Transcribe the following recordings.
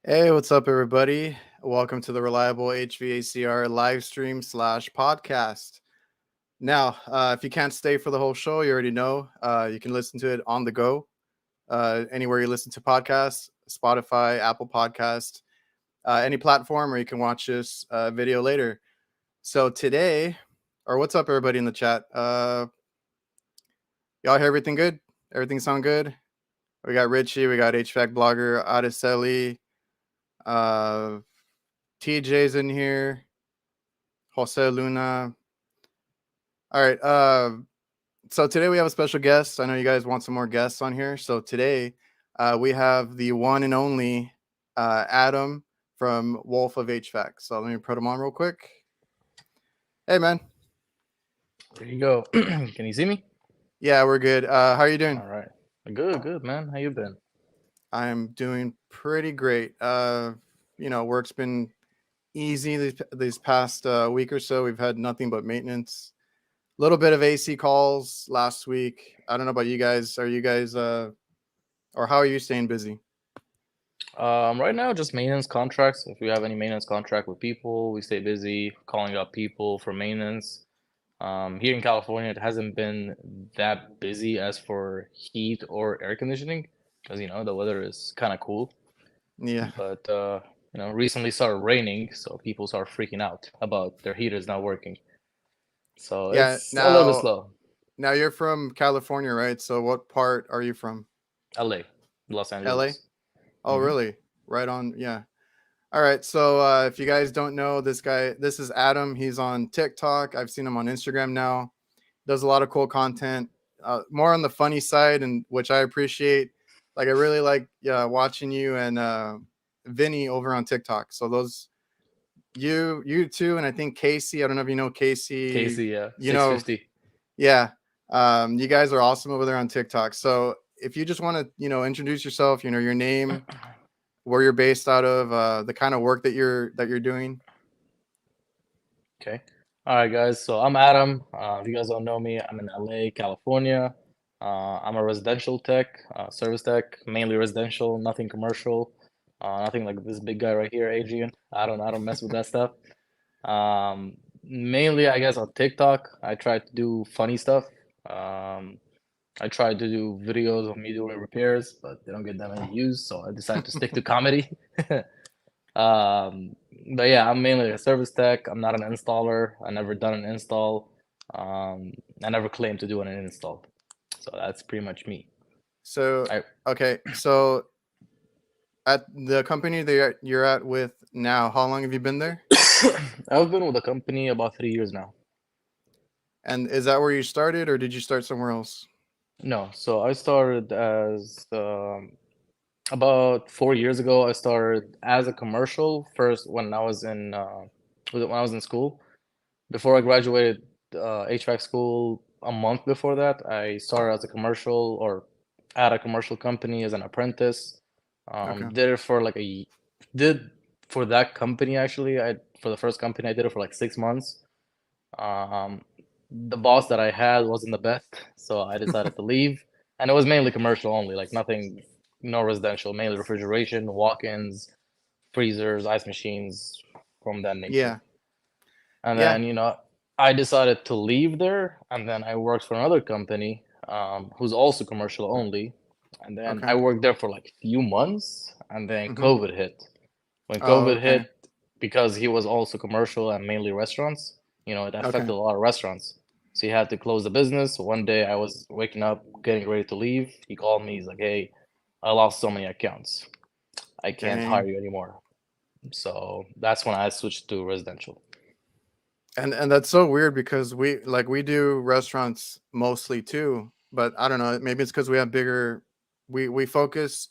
Hey, what's up, everybody? Welcome to the Reliable HVACR live stream slash podcast. Now, if you can't stay for the whole show, you already know you can listen to it on the go, anywhere you listen to podcasts, Spotify, Apple Podcast, any platform, or you can watch this video later. So today, or what's up, everybody in the chat? Y'all hear everything good? Everything sound good? We got Richie, we got HVAC blogger Adeseli, uh, TJ's in here. Jose Luna. All right. So today we have a special guest. I know you guys want some more guests on here. So today we have the one and only Adam from Wolf of HVAC. So let me put him on real quick. Hey, man. There you go. Can you see me? Yeah, we're good. How are you doing? All right. Good, man. How you been? I'm doing pretty great. Work's been easy these past week or so. We've had nothing but maintenance. Little bit of AC calls last week. I don't know about you guys. Are you guys or how are you staying busy? Right now, just maintenance contracts. If we have any maintenance contract with people, we stay busy calling up people for maintenance. Here in California, it hasn't been that busy as for heat or air conditioning, because the weather is kind of cool. Yeah. But recently started raining, so people start freaking out about their heaters not working. So Yeah. it's a little bit Now slow. now you're from California, right? So what part are you from? LA, Los LA? Angeles. Oh, hmm really? Right on. Yeah. All right. So if you guys don't know this guy, this is Adam. He's on TikTok. I've seen him on Instagram now. Does a lot of cool content. More on the funny side, and which I appreciate. Like I really like watching you and Vinny over on TikTok. So those you two, and I think Casey. I don't know if you know Casey. Casey, yeah, You know, 650. yeah. You guys are awesome over there on TikTok. So if you just want to, introduce yourself, your name, where you're based out of, the kind of work that you're doing. Okay. All right, guys. So I'm Adam. If you guys don't know me, I'm in LA, California. I'm a residential tech, service tech, mainly residential, nothing commercial, nothing like this big guy right here, Adrian. I don't mess with that stuff. Mainly, I guess on TikTok, I try to do funny stuff. Um, I tried to do videos of me doing repairs, but they don't get that many views, so I decided to stick to comedy. Um, but yeah, I'm mainly a service tech. I'm not an installer. I never done an install. I never claimed to do an install. So that's pretty much me. So I okay, so at the company that you're at with now, how long have you been there? I've been with the company about 3 years now. And is that where you started, or did you start somewhere else? No, so I started as about 4 years ago. I started as a commercial first when I was in school. Before I graduated HVAC school, a month before that, I started as a commercial or at a commercial company as an apprentice. Okay. Did it for like did for that company actually. I for the first company I did it for like 6 months. Um, the boss that I had wasn't the best, so I decided to leave. And it was mainly commercial only, like nothing, no residential, mainly refrigeration, walk-ins, freezers, ice machines, from that nature. Yeah. And Yeah. then, I decided to leave there, and then I worked for another company, who's also commercial only. And then Okay. I worked there for like few months, and then Mm-hmm. COVID hit. When Oh, COVID okay. hit, because he was also commercial and mainly restaurants, it Okay. affected a lot of restaurants. So he had to close the business. One day I was waking up, getting ready to leave. He called me. He's like, "Hey, I lost so many accounts. I can't hire Dang. you anymore." So that's when I switched to residential. And that's so weird because we do restaurants mostly too, but I don't know, maybe it's because we have bigger we focus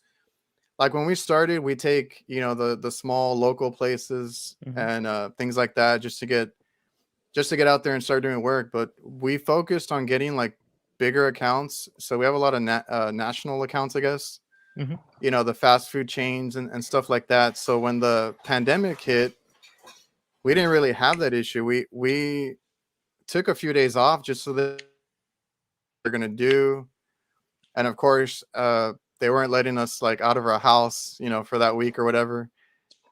like when we started, we take, the small local places hmm and things like that just to get out there and start doing work. But we focused on getting like bigger accounts. So we have a lot of national accounts, I guess, hmm the fast food chains and stuff like that. So when the pandemic hit, we didn't really have that issue. We took a few days off just so that they're going to do. And of course, they weren't letting us like out of our house, for that week or whatever.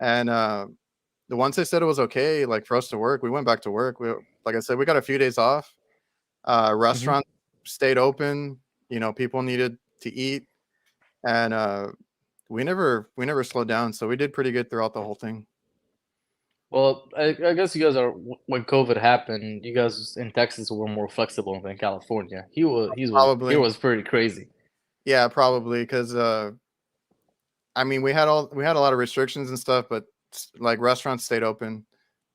And the ones they said it was okay, like for us to work, we went back to work. Like I said, we got a few days off. Hmm. Restaurants stayed open. People needed to eat, and we never slowed down. So we did pretty good throughout the whole thing. Well, I guess you guys are when COVID happened. You guys in Texas were more flexible than California. He Probably, was pretty crazy. yeah, probably because I mean we had a lot of restrictions and stuff, but like restaurants stayed open,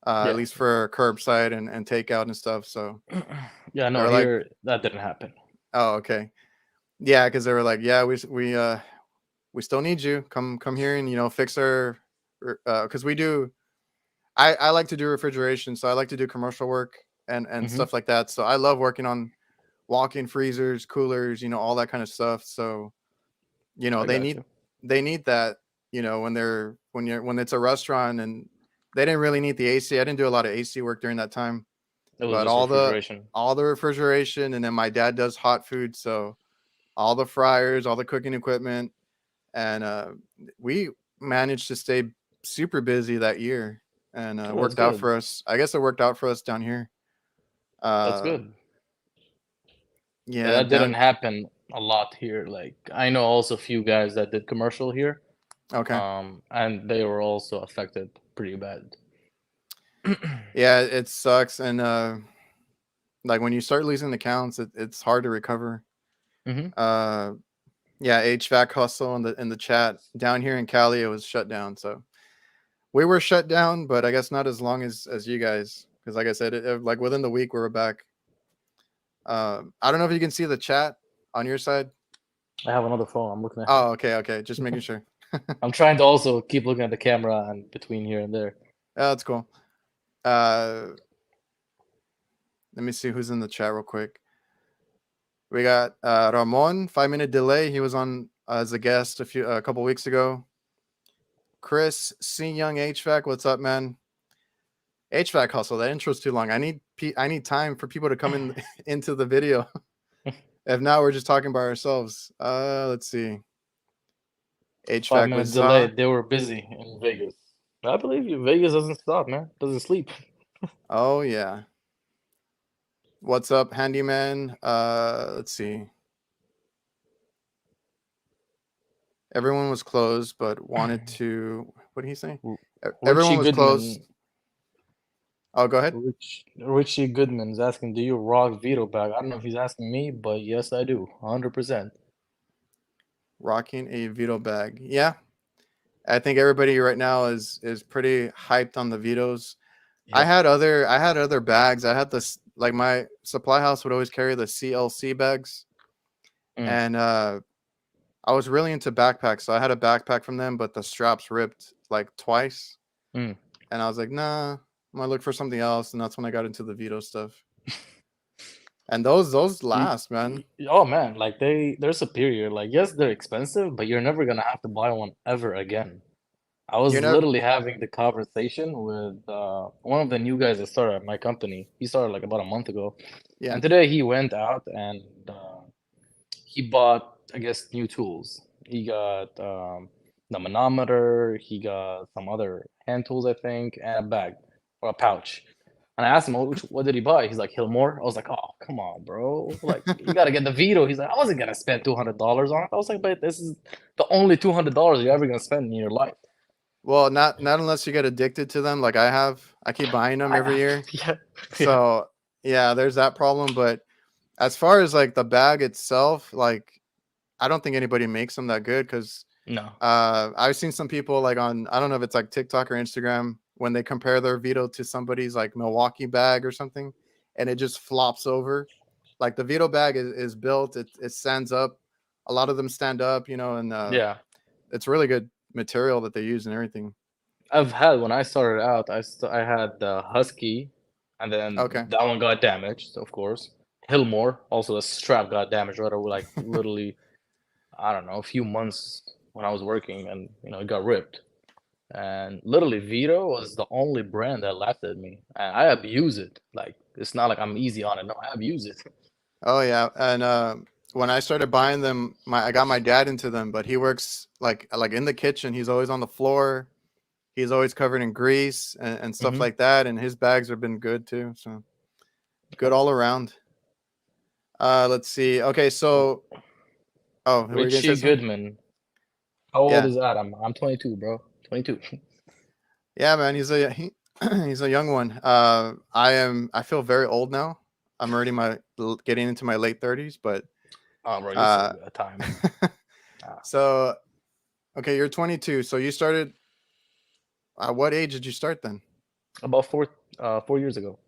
at Yeah. least for curbside and takeout and stuff. So Yeah, no, they're like, here that didn't happen. oh, okay, yeah, because they were like, yeah, we still need you. Come here and fix our, because we do. I like to do refrigeration, so I like to do commercial work and Hmm. stuff like that. So I love working on walk-in freezers, coolers, all that kind of stuff. So I they got need you. that, when it's a restaurant, and they didn't really need the AC. I didn't do a lot of AC work during that time, It was but just refrigeration. all the refrigeration, and then my dad does hot food, so all the fryers, all the cooking equipment, and we managed to stay super busy that year, and Oh, that's worked out good. for us. I guess it worked out for us down here. That's Uh, good. Yeah, yeah, that didn't down. happen a lot here. Like I know also a few guys that did commercial here, Okay. and they were also affected pretty bad. Yeah, it sucks, and like when you start losing accounts, it's hard to recover. Hmm. Uh, yeah, HVAC hustle in the chat down here in Cali, it was shut down. So we were shut down, but I guess not as long as you guys, because like I said, like within the week we were back. I don't know if you can see the chat on your side. I have another phone. I'm looking at. Oh, okay, okay, just making sure. I'm trying to also keep looking at the camera and between here and there. Yeah, that's cool. Uh, let me see who's in the chat real quick. We got Ramon, 5 minute delay. He was on as a guest a couple weeks ago. Chris C Young HVAC, what's up, man? HVAC hustle. That intro's too long. I need time for people to come in into the video. If not, we're just talking by ourselves. Let's see. Five HVAC with minute delay. Za. They were busy in Vegas. I believe you. Vegas doesn't stop, man. Doesn't sleep. Oh yeah. What's up, handyman? Let's see. Everyone was closed, but wanted to. What did he say? Everyone Richie was closed. Goodman. Oh, go ahead. Richie Goodman is asking, "Do you rock Vito bag?" I don't know if he's asking me, but yes, I do, 100%. Rocking a Vito bag. Yeah, I think everybody right now is pretty hyped on the Vitos. Yeah. I had other bags. I had this, like, my supply house would always carry the CLC bags, Mm, and I was really into backpacks, so I had a backpack from them, but the straps ripped like twice, mm. and I was like, nah, I'm gonna look for something else, and that's when I got into the Vito stuff. And those You, last, man. oh man, like they're superior. Like yes, they're expensive, but you're never gonna have to buy one ever again. I You're was never, literally having the conversation with one of the new guys that started at my company. He started like about a month ago, yeah, and today he went out and he bought, I guess, new tools. He got the manometer. He got some other hand tools, I think, and a bag or a pouch. And I asked him, what did he buy? He's like, Hillmore. I was like, oh, come on, bro. Like, you got to get the Vito. He's like, I wasn't going to spend $200 on it. I was like, but this is the only $200 you're ever going to spend in your life. well, not unless you get addicted to them, like I have. I keep buying them every year, Yeah, yeah. so yeah, there's that problem. But as far as like the bag itself, like I don't think anybody makes them that good, because No. I've seen some people, like, on, I don't know if it's like TikTok or Instagram, when they compare their Vito to somebody's like Milwaukee bag or something, and it just flops over. Like the Vito bag is built, it stands up. A lot of them stand up, and Yeah. it's really good material that they use and everything. I've had, when I started out, I had the Husky, and then Okay. that one got damaged, of course. Hillmore, also the strap got damaged right away, like literally, I don't know, a few months when I was working, and it got ripped. And literally, Vito was the only brand that lasted me, and I abuse it. Like it's not like I'm easy on it. No, I abuse it. Oh yeah, and when I started buying them, I got my dad into them, but he works like in the kitchen. He's always on the floor. he's always covered in grease and stuff Mm-hmm. like that, and his bags have been good too. So good all around. Let's see. Okay, so were you gonna say Richie something? Goodman. How old Yeah, is that? I'm 22, bro. 22. yeah, man. He's a young one. I feel very old now. I'm already getting into my late 30s, but Oh, bro, you still uh, got time. Ah, so okay, you're 22. So you started. What age did you start then? about 4 years ago.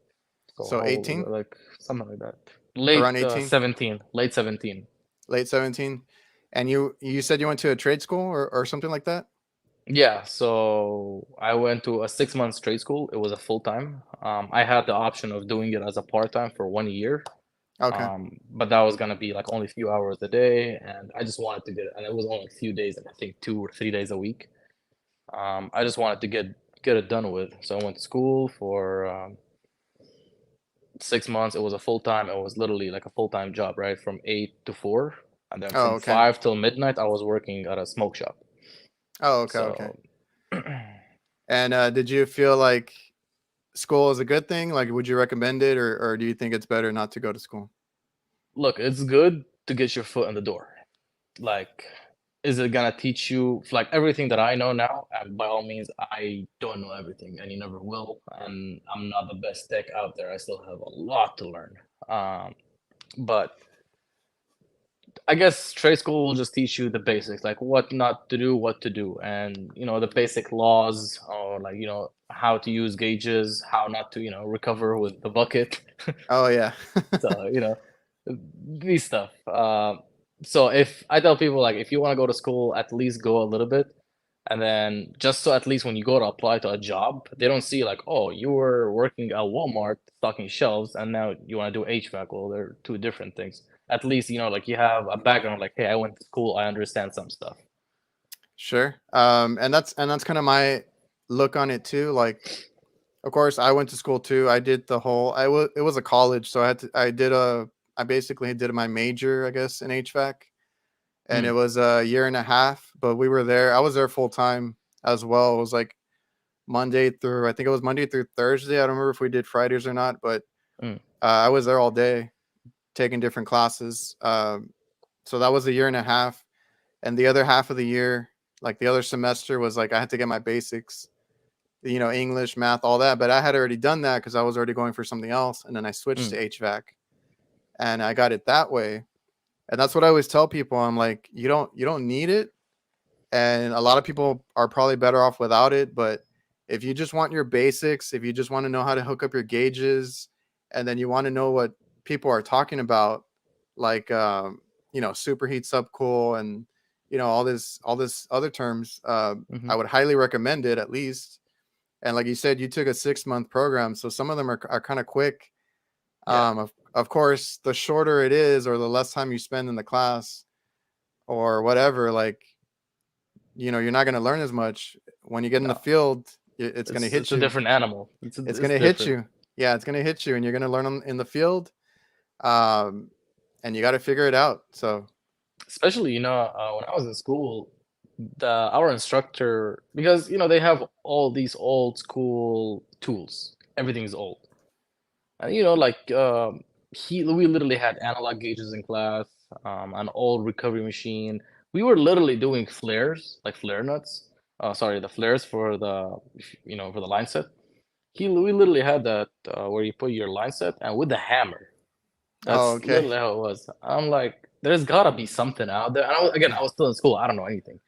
So So how old was 18, it? Like something like that. around Late 18, 17. Late 17. late 17, and you said you went to a trade school or something like that. Yeah, so I went to a 6 months trade school. It was a full time. I had the option of doing it as a part time for 1 year. Okay. But that was gonna be like only a few hours a day, and I just wanted to get it. And it was only a few days, like I think 2 or 3 days a week. I just wanted to get it done with. So I went to school for 6 months. It was a full time. It was literally like a full time job, right? From 8 to 4, and then Oh, from okay. 5 till midnight, I was working at a smoke shop. Oh, okay. Okay. So And did you feel like school is a good thing? Like, would you recommend it, or do you think it's better not to go to school? look, it's good to get your foot in the door. Like, is it gonna teach you like everything that I know now? And by all means, I don't know everything, and you never will. And I'm not the best tech out there. I still have a lot to learn. But I guess trade school will just teach you the basics, like what not to do, what to do, and the basic laws, or like how to use gauges, how not to recover with the bucket. Oh yeah. So these stuff. So if I tell people like if you want to go to school, at least go a little bit, and then just so at least when you go to apply to a job, they don't see like, oh, you were working at Walmart stocking shelves, and now you want to do HVAC. Well, they're two different things. At least like you have a background. Like, hey, I went to school. I understand some stuff. Sure. And that's kind of my look on it too. Like, of course, I went to school too. I did the whole. It was a college, so I basically did my major, I guess, in HVAC, and it Mm, was a year and a half. But we were there. I was there full time as well. It was like I think it was Monday through Thursday. I don't remember if we did Fridays or not, but mm, I was there all day taking different classes. So that was a year and a half, and the other half of the year, like the other semester, was like I had to get my basics, English, math, all that. But I had already done that because I was already going for something else, and then I switched mm. to HVAC, and I got it that way. And that's what I always tell people. I'm like, you don't need it, and a lot of people are probably better off without it. But if you just want your basics, if you just want to know how to hook up your gauges, and then you want to know what people are talking about, like superheat, subcool, and all this other terms, Hmm. I would highly recommend it at least. And like you said, you took a 6 month program, so some of them are kind of quick. Yeah. Of course, the shorter it is, or the less time you spend in the class, or whatever, like you're not going to learn as much when you get in the No, field. It's going to it's hit a you. different animal. It's It's going to hit different. you. Yeah, it's going to hit you, and you're going to learn in the field. Um, and you got to figure it out. So, Especially, when I was in school, our instructor, because they have all these old school tools. Everything is old, and like we literally had analog gauges in class, an old recovery machine. We were literally doing flares, like flare nuts. Sorry, the flares for the line set. We literally had that where you put your line set and with the hammer. oh, That's okay. literally how it was. I'm like, there's gotta be something out there. And I was still in school. I don't know anything.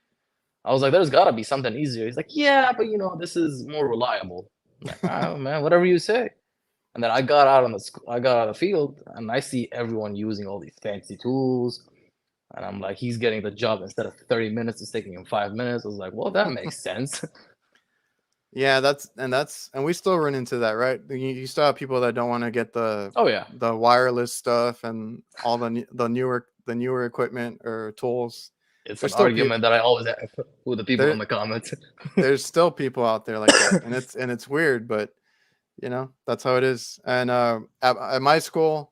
I was like, there's gotta be something easier. He's like, yeah, but this is more reliable. I'm like, oh man, whatever you say. And then I got out of the field, and I see everyone using all these fancy tools. And I'm like, he's getting the job instead of 30 minutes, it's taking him 5 minutes. I was like, well, that makes sense. Yeah, and we still run into that, right? You still have people that don't want to get the Oh yeah, the wireless stuff and all the newer equipment or tools. it's an There's still people argument that I always have with the people there in the comments. there's still people out there like that, and it's weird, but that's how it is. And at my school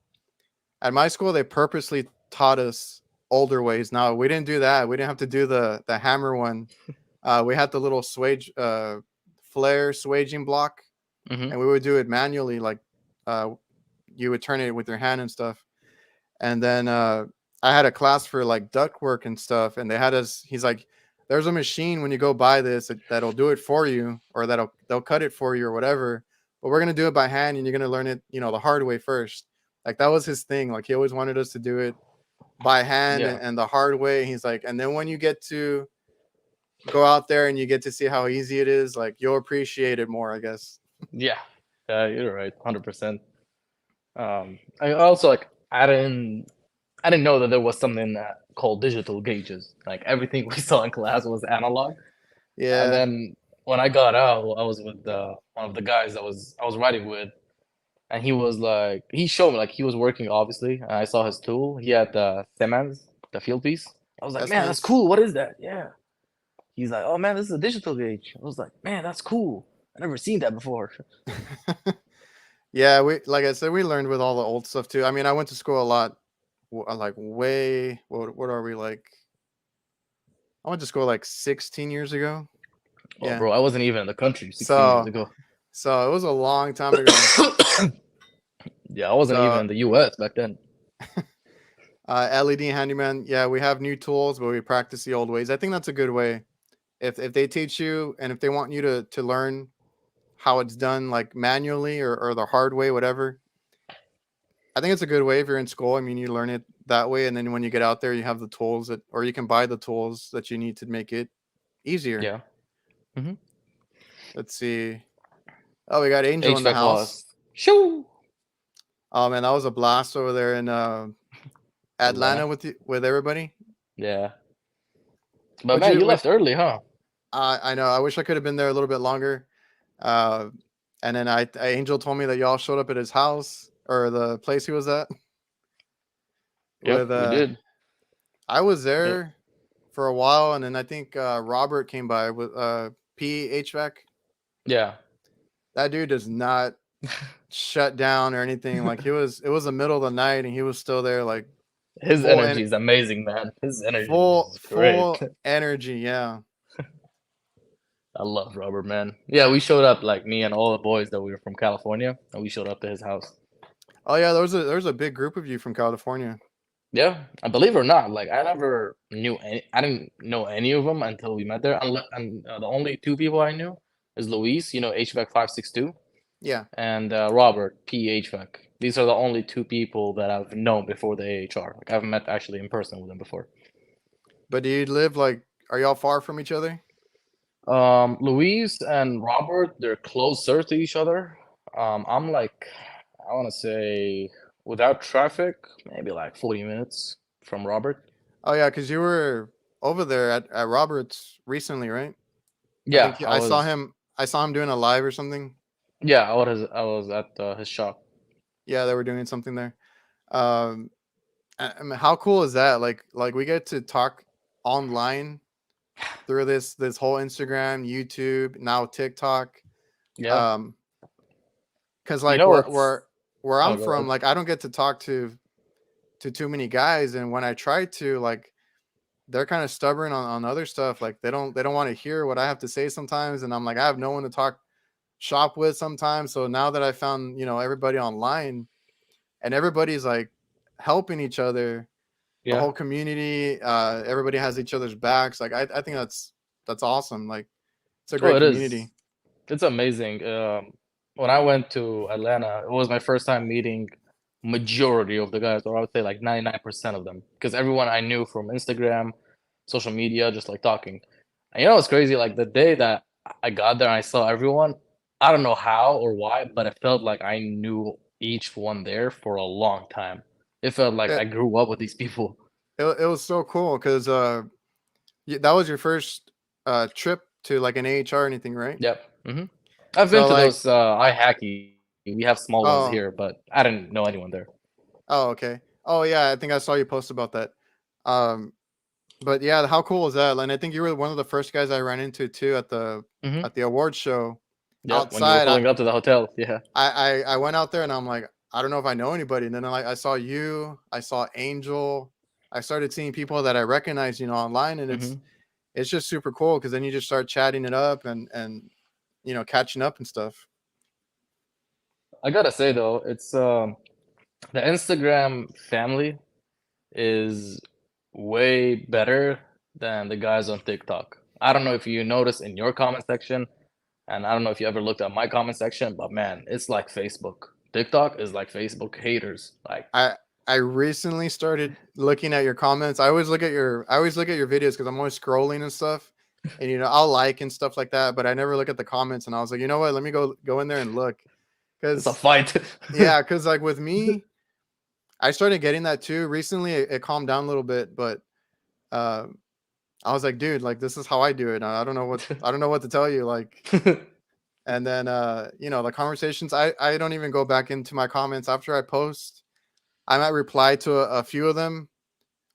they purposely taught us older ways. Now we didn't do that. We didn't have to do the hammer one. We had the little swage flare swaging block, Mm-hmm. and we would do it manually, like uh, you would turn it with your hand and stuff. And then I had a class for like duct work and stuff, and they had us. He's like, "There's a machine when you go buy this that'll do it for you, or they'll cut it for you or whatever. But we're gonna do it by hand, and you're gonna learn it, the hard way first." Like that was his thing. Like he always wanted us to do it by hand Yeah. and the hard way. He's like, and then when you get to go out there and you get to see how easy it is, like you'll appreciate it more, I guess. Yeah. You're right. 100%. I also like I didn't know that there was something called digital gauges. Like everything we saw in class was analog. And Yeah, then when I got out, I was with one of the guys I was riding with, and he showed me like he was working obviously, and I saw his tool. He had the Siemens, the field piece. I was like, that's man, that's nice. cool. What is that? Yeah. He's like, oh man, this is a digital gauge. I was like, man, that's cool. I never seen that before. Yeah, we like I said, we learned with all the old stuff too. I mean, I went to school a lot, like way. What are we like? I went to school like 16 years ago. Oh, Yeah, bro, I wasn't even in the country 16 years so ago. so it was a long time ago. Yeah, I wasn't even So in the US back then. LED handyman, yeah, we have new tools, but we practice the old ways. I think that's a good way. If they teach you and if they want you to learn how it's done, like manually or the hard way, whatever. I think it's a good way if you're in school. I mean, you learn it that way, and then when you get out there, you have the tools or you can buy the tools that you need to make it easier. Yeah. Hmm. Let's see. Oh, we got Angel in the HVAC house. boss. Shoo! Oh man, that was a blast over there in Atlanta Atlanta. with everybody. Yeah. But Would man, you? you left early, huh? I know. I wish I could have been there a little bit longer. Uh, and then Angel told me that y'all showed up at his house or the place he was at with Yep, we did. I was Yep. there for a while, and then I think Robert came by with PHVAC. Yeah. That dude does not shut down or anything. Like it was the middle of the night, and he was still there, like His full energy and is amazing, man. His energy full is great. full energy. Yeah. I love Robert, man. Yeah, we showed up like me and all the boys that we were from California, and we showed up to his house. Oh yeah, there was a big group of you from California. Yeah, and believe it or not, like I didn't know any of them until we met there. And the only two people I knew is Luis, HVAC 562, Yeah, and Robert P HVAC. These are the only two people that I've known before the AHR. Like I've met actually in person with them before. but do you live like? Are y'all far from each other? Luis and Robert, they're closer to each other. I'm like, I want to say, without traffic, maybe like 40 minutes from Robert. Oh yeah, because you were over there at Roberts recently, right? I Yeah, think I saw him. I saw him doing a live or something. I was at his shop. Yeah, they were doing something there. Um, I mean, how cool is that? Like we get to talk online through this whole Instagram, YouTube, now TikTok. Yeah, Um, because you like know what's where oh I'm go from, ahead. like I don't get to talk to too many guys, and when I try to, like they're kind of stubborn on other stuff. Like they don't want to hear what I have to say sometimes, and I'm like I have no one to talk shop with sometimes. So now that I found everybody online and everybody's like helping each other, the Yeah. whole community, everybody has each other's backs. Like I think that's awesome. Like it's a Oh, great it is. community. It's amazing. When I went to Atlanta, it was my first time meeting majority of the guys, or I would say like 99% of them, because everyone I knew from Instagram, social media, just like talking. And you know what's crazy? Like the day that I got there and I saw everyone, I don't know how or why, but it felt like I knew each one there for a long time. It felt like it, I grew up with these people. it was so cool because that was your first trip to like an AHR or anything, right? Yep. I've been So to like those iHacky. We have small ones oh here, but I didn't know anyone there. oh okay, oh yeah, I think I saw you post about that. Um, but yeah, how cool is that? And I think you were one of the first guys I ran into too Hmm. at the award show Yep. When you were outside. pulling up to the hotel, yeah. I went out there and I'm like, I don't know if I know anybody. And then I saw you, I saw Angel, I started seeing people that I recognize, online, and Hmm. it's just super cool because then you just start chatting it up and catching up and stuff. I gotta say though, it's the Instagram family is way better than the guys on TikTok. I don't know if you notice in your comment section, and I don't know if you ever looked at my comment section, but man, it's like Facebook. TikTok is like Facebook haters. Like, I I recently started looking at your comments. I always look at your videos because I'm always scrolling and stuff, and I'll like and stuff like that. But I never look at the comments, and I was like, you know what? Let me go in there and look, it's a because fight. yeah, because like with me, I started getting that too recently. It calmed down a little bit, but um, I was like, dude, like this is how I do it. I don't know what to tell you. Like, and then the conversations. I don't even go back into my comments after I post. I might reply to a few of them,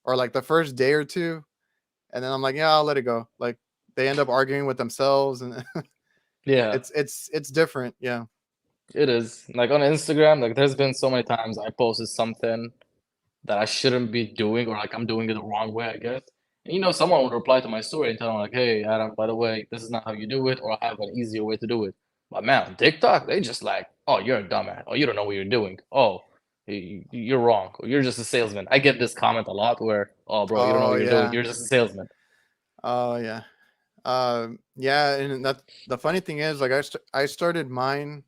or like the first day or two, and then I'm like, yeah, I'll let it go. Like they end up arguing with themselves, and Yeah, it's different. Yeah. it is. Like on Instagram, like there's been so many times I posted something that I shouldn't be doing, or like I'm doing it the wrong way, I guess. And, someone would reply to my story and tell them like, "Hey, Adam, by the way, this is not how you do it, or I have an easier way to do it." But man, on TikTok, they just like, "Oh, you're a dumbass. Oh, you don't know what you're doing. Oh, you're wrong. Or you're just a salesman." I get this comment a lot where, "Oh, bro, you don't know Oh what you're doing. yeah. You're just a salesman." Oh yeah. Yeah, and that the funny thing is, like I started mine.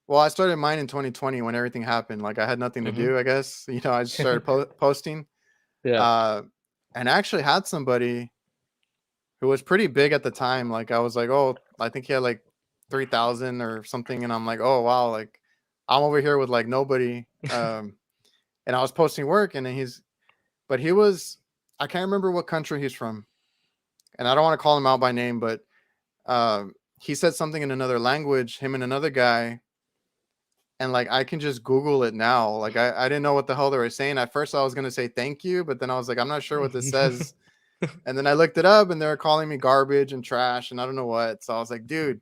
Well, I started mine in 2020 when everything happened. Like I had nothing to Hmm. do, I guess. I just started posting. Yeah. Uh, and I actually had somebody who was pretty big at the time. Like I was like, oh, I think he had like 3,000 or something, and I'm like, oh wow, like I'm over here with like nobody. And I was posting work, and then but he was, I can't remember what country he's from, and I don't want to call him out by name, but he said something in another language, him and another guy, and like I can just Google it now. Like I didn't know what the hell they were saying. At first I was gonna say thank you, but then I was like, I'm not sure what this says. And then I looked it up and they were calling me garbage and trash and I don't know what. So I was like, dude.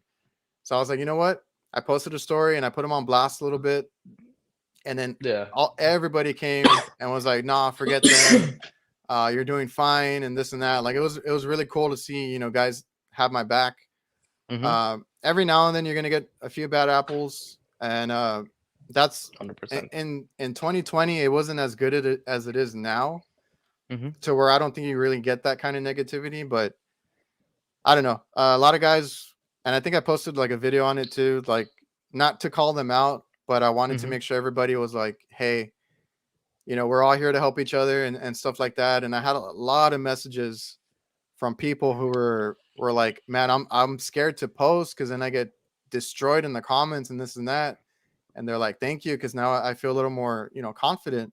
So I was like, you know what? I posted a story and I put him on blast a little bit. And then Yeah. everybody came and was like, nah, forget them. You're doing fine and this and that. Like it was really cool to see, guys have my back. Hmm. Every now and then you're gonna get a few bad apples, and that's 100%. in 2020. It wasn't as good as it is now, Hmm. to where I don't think you really get that kind of negativity. But I don't know. A lot of guys, and I think I posted like a video on it too. Like not to call them out, but I wanted to Hmm. make sure everybody was like, hey, we're all here to help each other and stuff like that. And I had a lot of messages from people who were like, man, I'm scared to post because then I get destroyed in the comments and this and that. And they're like, thank you, because now I feel a little more, confident.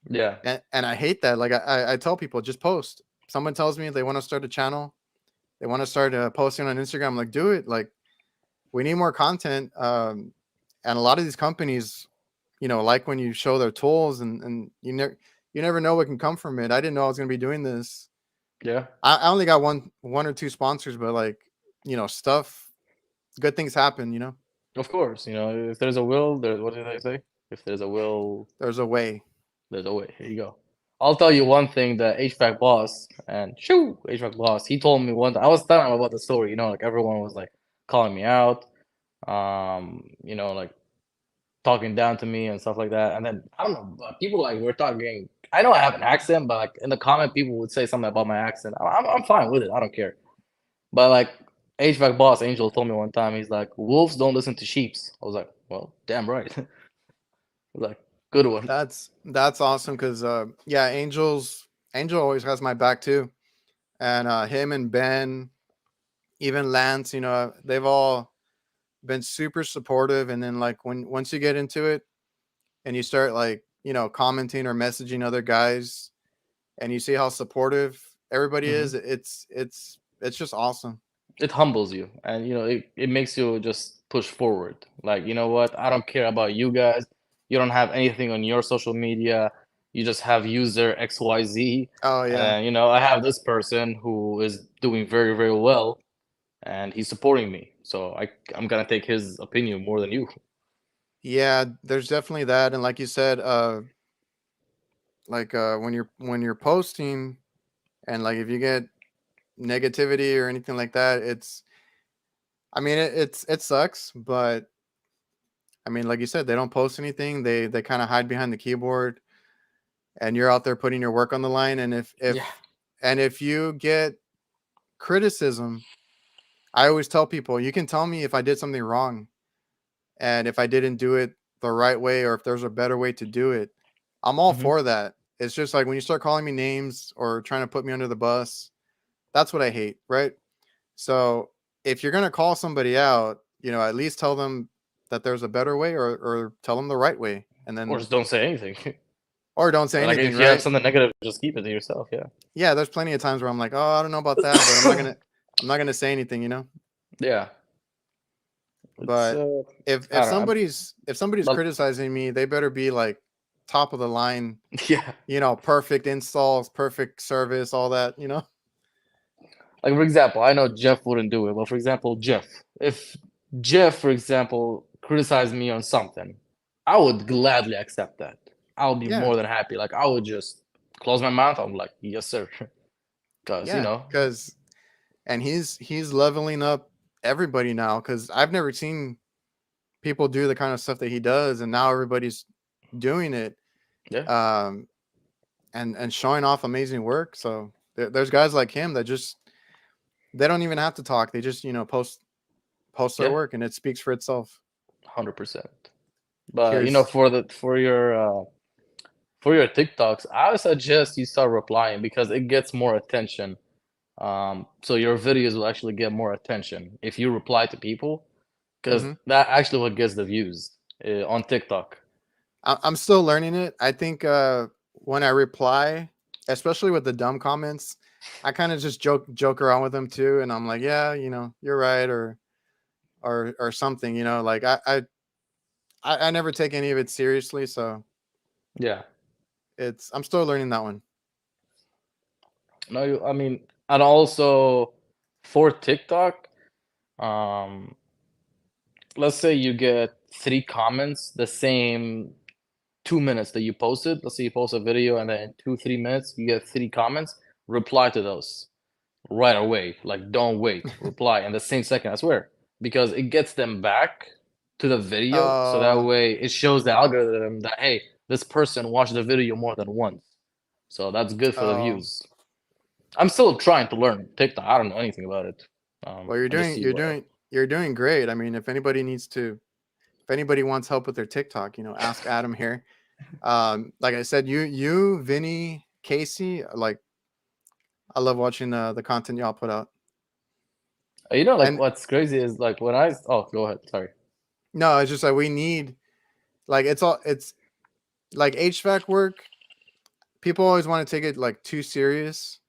Yeah. And I hate that. Like I tell people, just post. Someone tells me they want to start a channel, they want to start posting on Instagram. I'm like, do it. Like we need more content. And a lot of these companies, like when you show their tools, and you never know what can come from it. I didn't know I was going to be doing this. Yeah. I only got one or two sponsors, but like, stuff, good things happen. Of course, if there's a will, there. What did I say? If there's a will, There's a way. there's a way. Here you go. I'll tell you one thing. The HVAC boss and shoo, HVAC boss. He told me one. I was telling him about the story. Like everyone was like calling me out. Like talking down to me and stuff like that. And then I don't know, but people like we're talking. I know I have an accent, but like in the comment, people would say something about my accent. I'm fine with it. I don't care. But like HVAC boss Angel told me one time, he's like, wolves don't listen to sheeps. I was like, well, damn right. Like, good one. That's awesome, because yeah, Angel always has my back too. And him and Ben, even Lance, they've all been super supportive. And then like once you get into it and you start like, commenting or messaging other guys, and you see how supportive everybody Hmm. is, it's just awesome. It humbles you, and it makes you just push forward. Like, you know what? I don't care about you guys. You don't have anything on your social media. You just have user XYZ, Oh yeah. and I have this person who is doing very, very well, and he's supporting me. So I'm gonna take his opinion more than you. Yeah, there's definitely that. And like you said, like when you're posting, and like if you get negativity or anything like that, I mean, it sucks, but I mean, like you said, they don't post anything. They kind of hide behind the keyboard, and you're out there putting your work on the line. And Yeah. if you get criticism, I always tell people, you can tell me if I did something wrong, and if I didn't do it the right way, or if there's a better way to do it. I'm all Hmm. for that. It's just like when you start calling me names or trying to put me under the bus, that's what I hate, right? So if you're gonna call somebody out, at least tell them that there's a better way, or tell them the right way, and Or then just don't say anything. or don't say Like anything, if you have right? something negative, just keep it to yourself. Yeah. Yeah, there's plenty of times where I'm like, oh, I don't know about that, but I'm not gonna say anything. Yeah. It's But if I if don't know. somebody's But criticizing me, they better be like top of the line, yeah. perfect installs, perfect service, all that. Like for example, I know Jeff wouldn't do it, but for example, if Jeff, for example, criticized me on something, I would gladly accept that. I would be Yeah, more than happy. Like I would just close my mouth. I'm like, yes, sir, because yeah, because and he's leveling up everybody now, because I've never seen people do the kind of stuff that he does, and now everybody's doing it, yeah, um, and showing off amazing work. So there's guys like him that just they don't even have to talk. They just post their yeah, work, and it speaks for itself. 100%. But Here's for your TikToks, I would suggest you start replying because it gets more attention. So your videos will actually get more attention if you reply to people, because hmm that actually what gets the views on TikTok. I'm still learning it. I think when I reply, especially with the dumb comments, I kind of just joke around with them too, and I'm like, yeah, you're right, or something. Like I never take any of it seriously, so Yeah. I'm still learning that one. No, I mean, and also for TikTok, um, let's say you get 3 comments the same 2 minutes that you posted. Let's say you post a video and then in 2, 3 minutes you get 3 comments. Reply to those right away. Like, don't wait. Reply in the same second. I swear, because it gets them back to the video, so that Uh, way it shows the algorithm that hey, this person watched the video more than once. So that's good for the oh, views. I'm still trying to learn TikTok. I don't know anything about it. well, you're I just doing see you're what. doing you're doing great. I mean, if anybody wants help with their TikTok, ask Adam here. Like I said, Vinny, Casey, like I love watching the content y'all put out. Like And what's crazy is like when I. Oh, go ahead. Sorry. no, it's just like we need, like, it's like HVAC work. People always want to take it like too serious,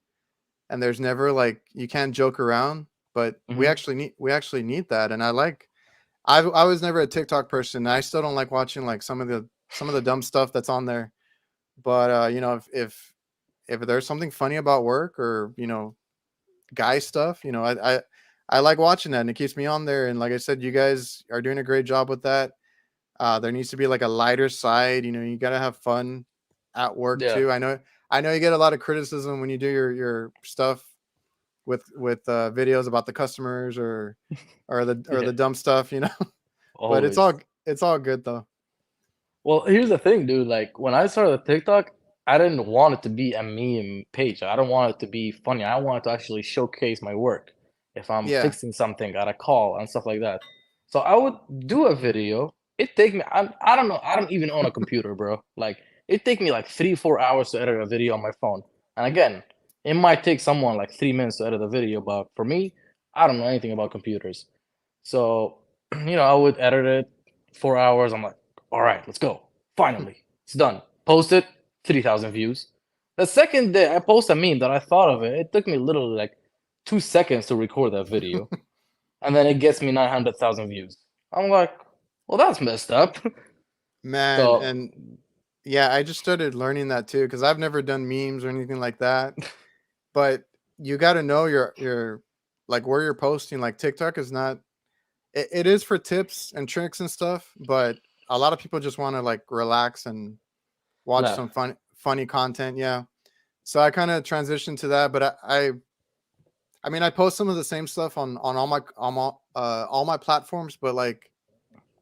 and there's never like you can't joke around. But Hmm. we actually need that. And I was never a TikTok person. I still don't like watching like some of the dumb stuff that's on there. But if there's something funny about work, or guy stuff, I like watching that, and it keeps me on there. And like I said, you guys are doing a great job with that. There needs to be like a lighter side. You gotta have fun at work Yeah. too. I know you get a lot of criticism when you do your stuff with videos about the customers, or the Yeah. dumb stuff. But Always. it's all good though. Well, here's the thing, dude. Like when I started TikTok, I didn't want it to be a meme page. I don't want it to be funny. I want to actually showcase my work. If I'm Yeah. fixing something at a call and stuff like that. So I would do a video. It take me. I don't know. I don't even own a computer, bro. Like it take me like 3, 4 hours to edit a video on my phone. And again, it might take someone like 3 minutes to edit a video, but for me, I don't know anything about computers. So, I would edit it 4 hours. I'm like, all right, let's go. Finally, it's done. Post it, 3,000 views. The second day I post a meme that I thought of it, it took me literally like 2 seconds to record that video. And then it gets me 900,000 views. I'm like, well, that's messed up. Man, So, and yeah, I just started learning that too, because I've never done memes or anything like that. But you got to know your like where you're posting. Like TikTok is not. It is for tips and tricks and stuff, but a lot of people just want to like relax and watch laugh. some funny content. Yeah, so I kind of transitioned to that. But I mean, I post some of the same stuff on all my platforms, but like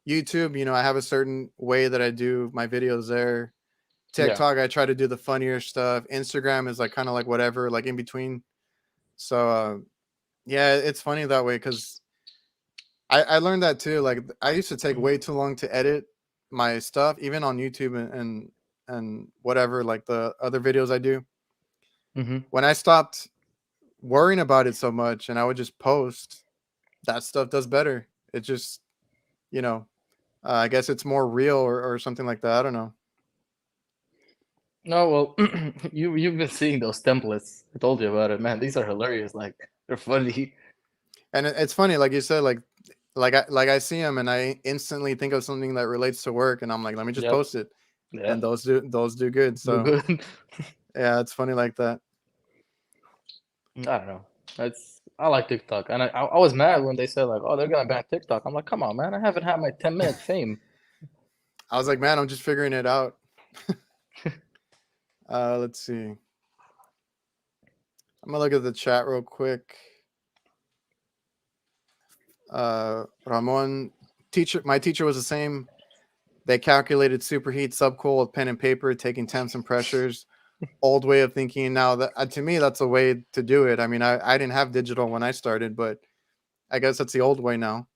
YouTube, I have a certain way that I do my videos there. Yeah. TikTok, I try to do the funnier stuff. Instagram is like kind of like whatever, like in between. So yeah, it's funny that way because I learned that too. Like I used to take way too long to edit my stuff, even on YouTube and whatever, like the other videos I do. Mm-hmm. When I stopped worrying about it so much and I would just post, that stuff does better. It just, you know, I guess it's more real or something like that. I don't know. No, well, you've been seeing those templates. I told you about it, man. These are hilarious. Like they're funny. And it's funny, like you said, like I see them and I instantly think of something that relates to work, and I'm like, let me just Yep. post it, Yeah. and those do good. Do So good. yeah, it's funny like that. I don't know. I like TikTok, and I was mad when they said like, oh, they're gonna ban TikTok. I'm like, come on, man. I haven't had my 10-minute fame. I was like, man, I'm just figuring it out. Let's see. I'm gonna look at the chat real quick. Ramon, my teacher was the same. They calculated superheat, subcool with pen and paper, taking temps and pressures. Old way of thinking. Now that to me, that's a way to do it. I mean, I didn't have digital when I started, but I guess that's the old way now.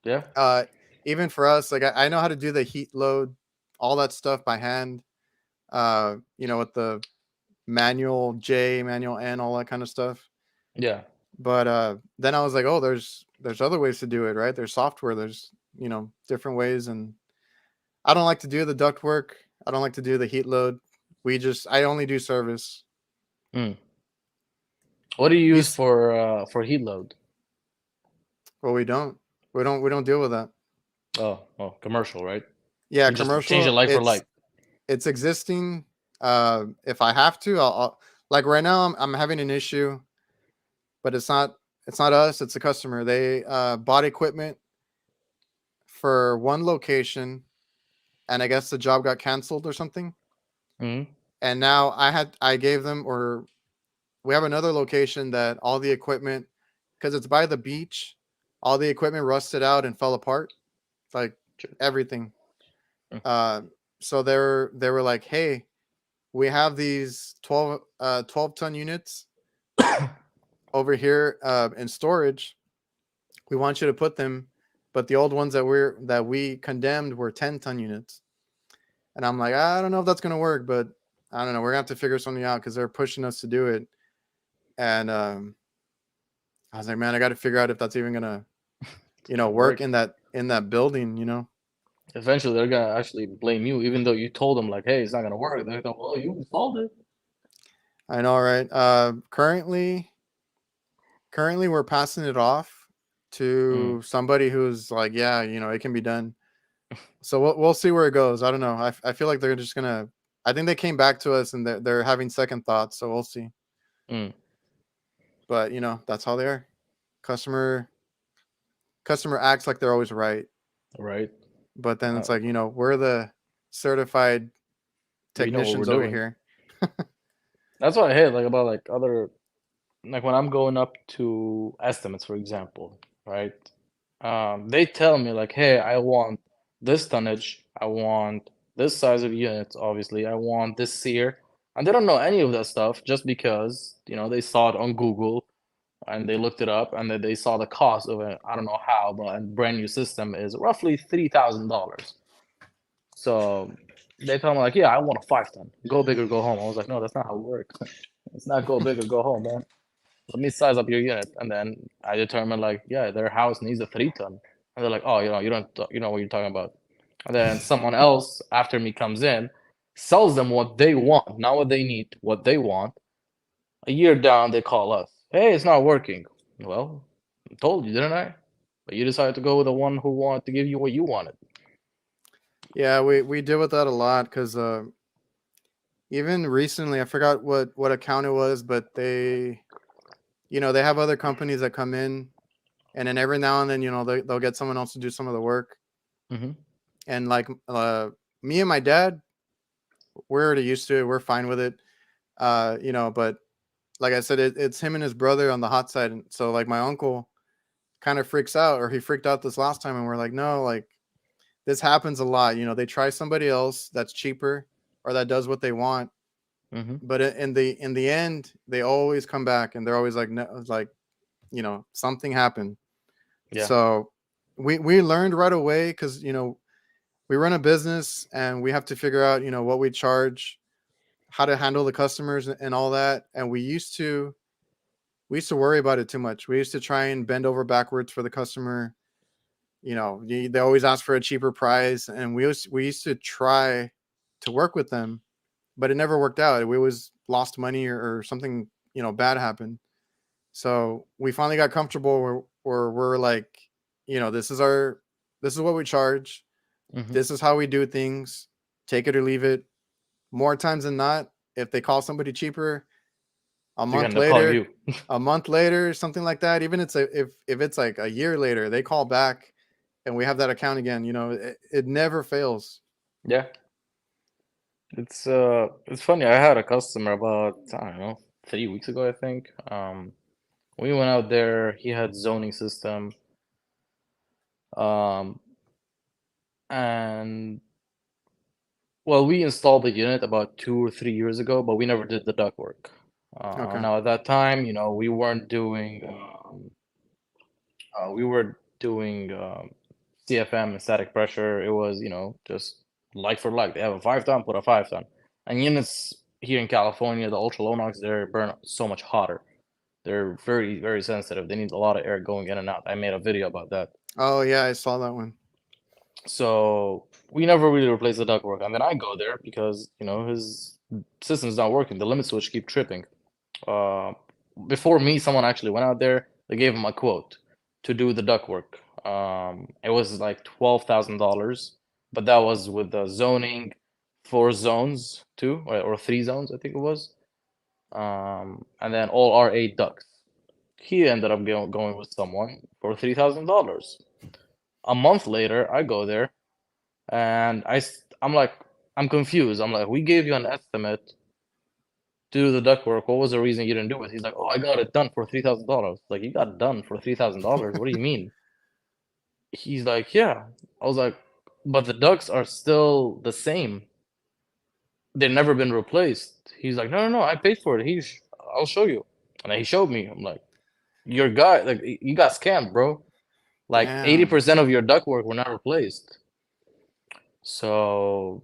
Yeah. Even for us, like I know how to do the heat load, all that stuff by hand. With the manual J, manual N, all that kind of stuff. Yeah. But then I was like, oh, there's other ways to do it, right? There's software, there's different ways, and I don't like to do the duct work. I don't like to do the heat load. I only do service. Mm. What do you You use for heat load? Well, we don't deal with that. Oh, commercial, right? Yeah, You just change the commercial. light for It's light. it's existing. If I have to, I'll like right now I'm having an issue, but it's not us. It's the customer. They bought equipment for one location, and I guess the job got canceled or something. Mm-hmm. And now I gave them, or we have another location that all the equipment, because it's by the beach, all the equipment rusted out and fell apart, like everything. Mm. Uh, so they were like, hey, we have these 12-ton units over here in storage. We want you to put them, but the old ones that we condemned were 10-ton units. And I'm like, I don't know if that's gonna work, but I don't know. We're gonna have to figure something out because they're pushing us to do it. And I was like, man, I got to figure out if that's even gonna, Gonna work work. in that building. Eventually, they're gonna actually blame you, even though you told them like, "Hey, it's not gonna work." They're like, "Well, you installed it." I know, right? Currently, we're passing it off Mm. to somebody who's like, yeah, it can be done. So we'll see where it goes. I don't know. I feel like they're just gonna. I think they came back to us and they're having second thoughts. So we'll see. Mm. But that's how they are. Customer customer acts like they're always right, Right. but then Uh, it's like we're the certified we know what we're technicians over doing. here. That's what I hate, like about like other, like when I'm going up to estimates, for example, right? They tell me like, "Hey, I want this tonnage. I want this size of units. Obviously, I want this SEER," and they don't know any of that stuff just because they saw it on Google and they looked it up and then they saw the cost of it. I don't know how, but a brand new system is roughly $3,000. So they tell me like, yeah, I want a 5-ton. Go big or go home. I was like, no, that's not how it works. It's not go big or go home, man. Let me size up your unit, and then I determine like, yeah, their house needs a 3-ton, and they're like, oh, you know what you're talking about. And then someone else after me comes in, sells them what they want, not what they need, what they want. A year down, they call us. Hey, it's not working. Well, I told you, didn't I? But you decided to go with the one who wanted to give you what you wanted. Yeah, we deal with that a lot because even recently, I forgot what account it was, but they have other companies that come in, and then every now and then, they'll get someone else to do some of the work. Mm-hmm. And like me and my dad, we're already used to it. We're fine with it. But like I said, it's him and his brother on the hot side. And so like my uncle, kind of freaks out, or he freaked out this last time, and we're like, no, like this happens a lot. You know, they try somebody else that's cheaper or that does what they want, Mm-hmm. but in the end, they always come back, and they're always like, no, like, something happened. Yeah. So we learned right away, because we run a business and we have to figure out what we charge, how to handle the customers and all that. And we used to worry about it too much. We used to try and bend over backwards for the customer. They always ask for a cheaper price, and we used to try to work with them, but it never worked out. We always lost money, or something bad happened. So we finally got comfortable where we're like, this is what we charge. Mm-hmm. This is how we do things. Take it or leave it. More times than not, if they call somebody cheaper, a They're month gonna end up calling later, you. something like that. Even if it's like a year later, they call back, and we have that account again. It never fails. Yeah. It's funny. I had a customer about, I don't know, 3 weeks ago, I think. We went out there. He had zoning system. Um, and well, we installed the unit about 2 or 3 years ago, but we never did the ductwork. Okay. Now at that time, we weren't doing we were doing CFM and static pressure. It was, just like for like. They have a 5 ton, put a 5 ton. And units here in California, the ultra low NOx, they burn so much hotter. They're very, very sensitive. They need a lot of air going in and out. I made a video about that. Oh yeah, I saw that one. So we never really replaced the ductwork. And then I go there because, his system's not working. The limit switch keep tripping. Uh, Before me, someone actually went out there. They gave him a quote to do the ductwork. It was like $12,000, but that was with the zoning, 4 zones too, or 3 zones, I think it was. And then all our 8 ducts. He ended up going with someone for $3,000. A month later, I go there, and I'm like, I'm confused. I'm like, we gave you an estimate to do the ductwork. What was the reason you didn't do it? He's like, oh, I got it done for $3,000. Like, you got it done for $3,000? What do you mean? He's like, yeah. I was like, but the ducts are still the same. They've never been replaced. He's like, no, no, no. I paid for it. I'll show you. And then he showed me. I'm like, your guy, like, you got scammed, bro. Like Damn. 80% of your ductwork were not replaced. So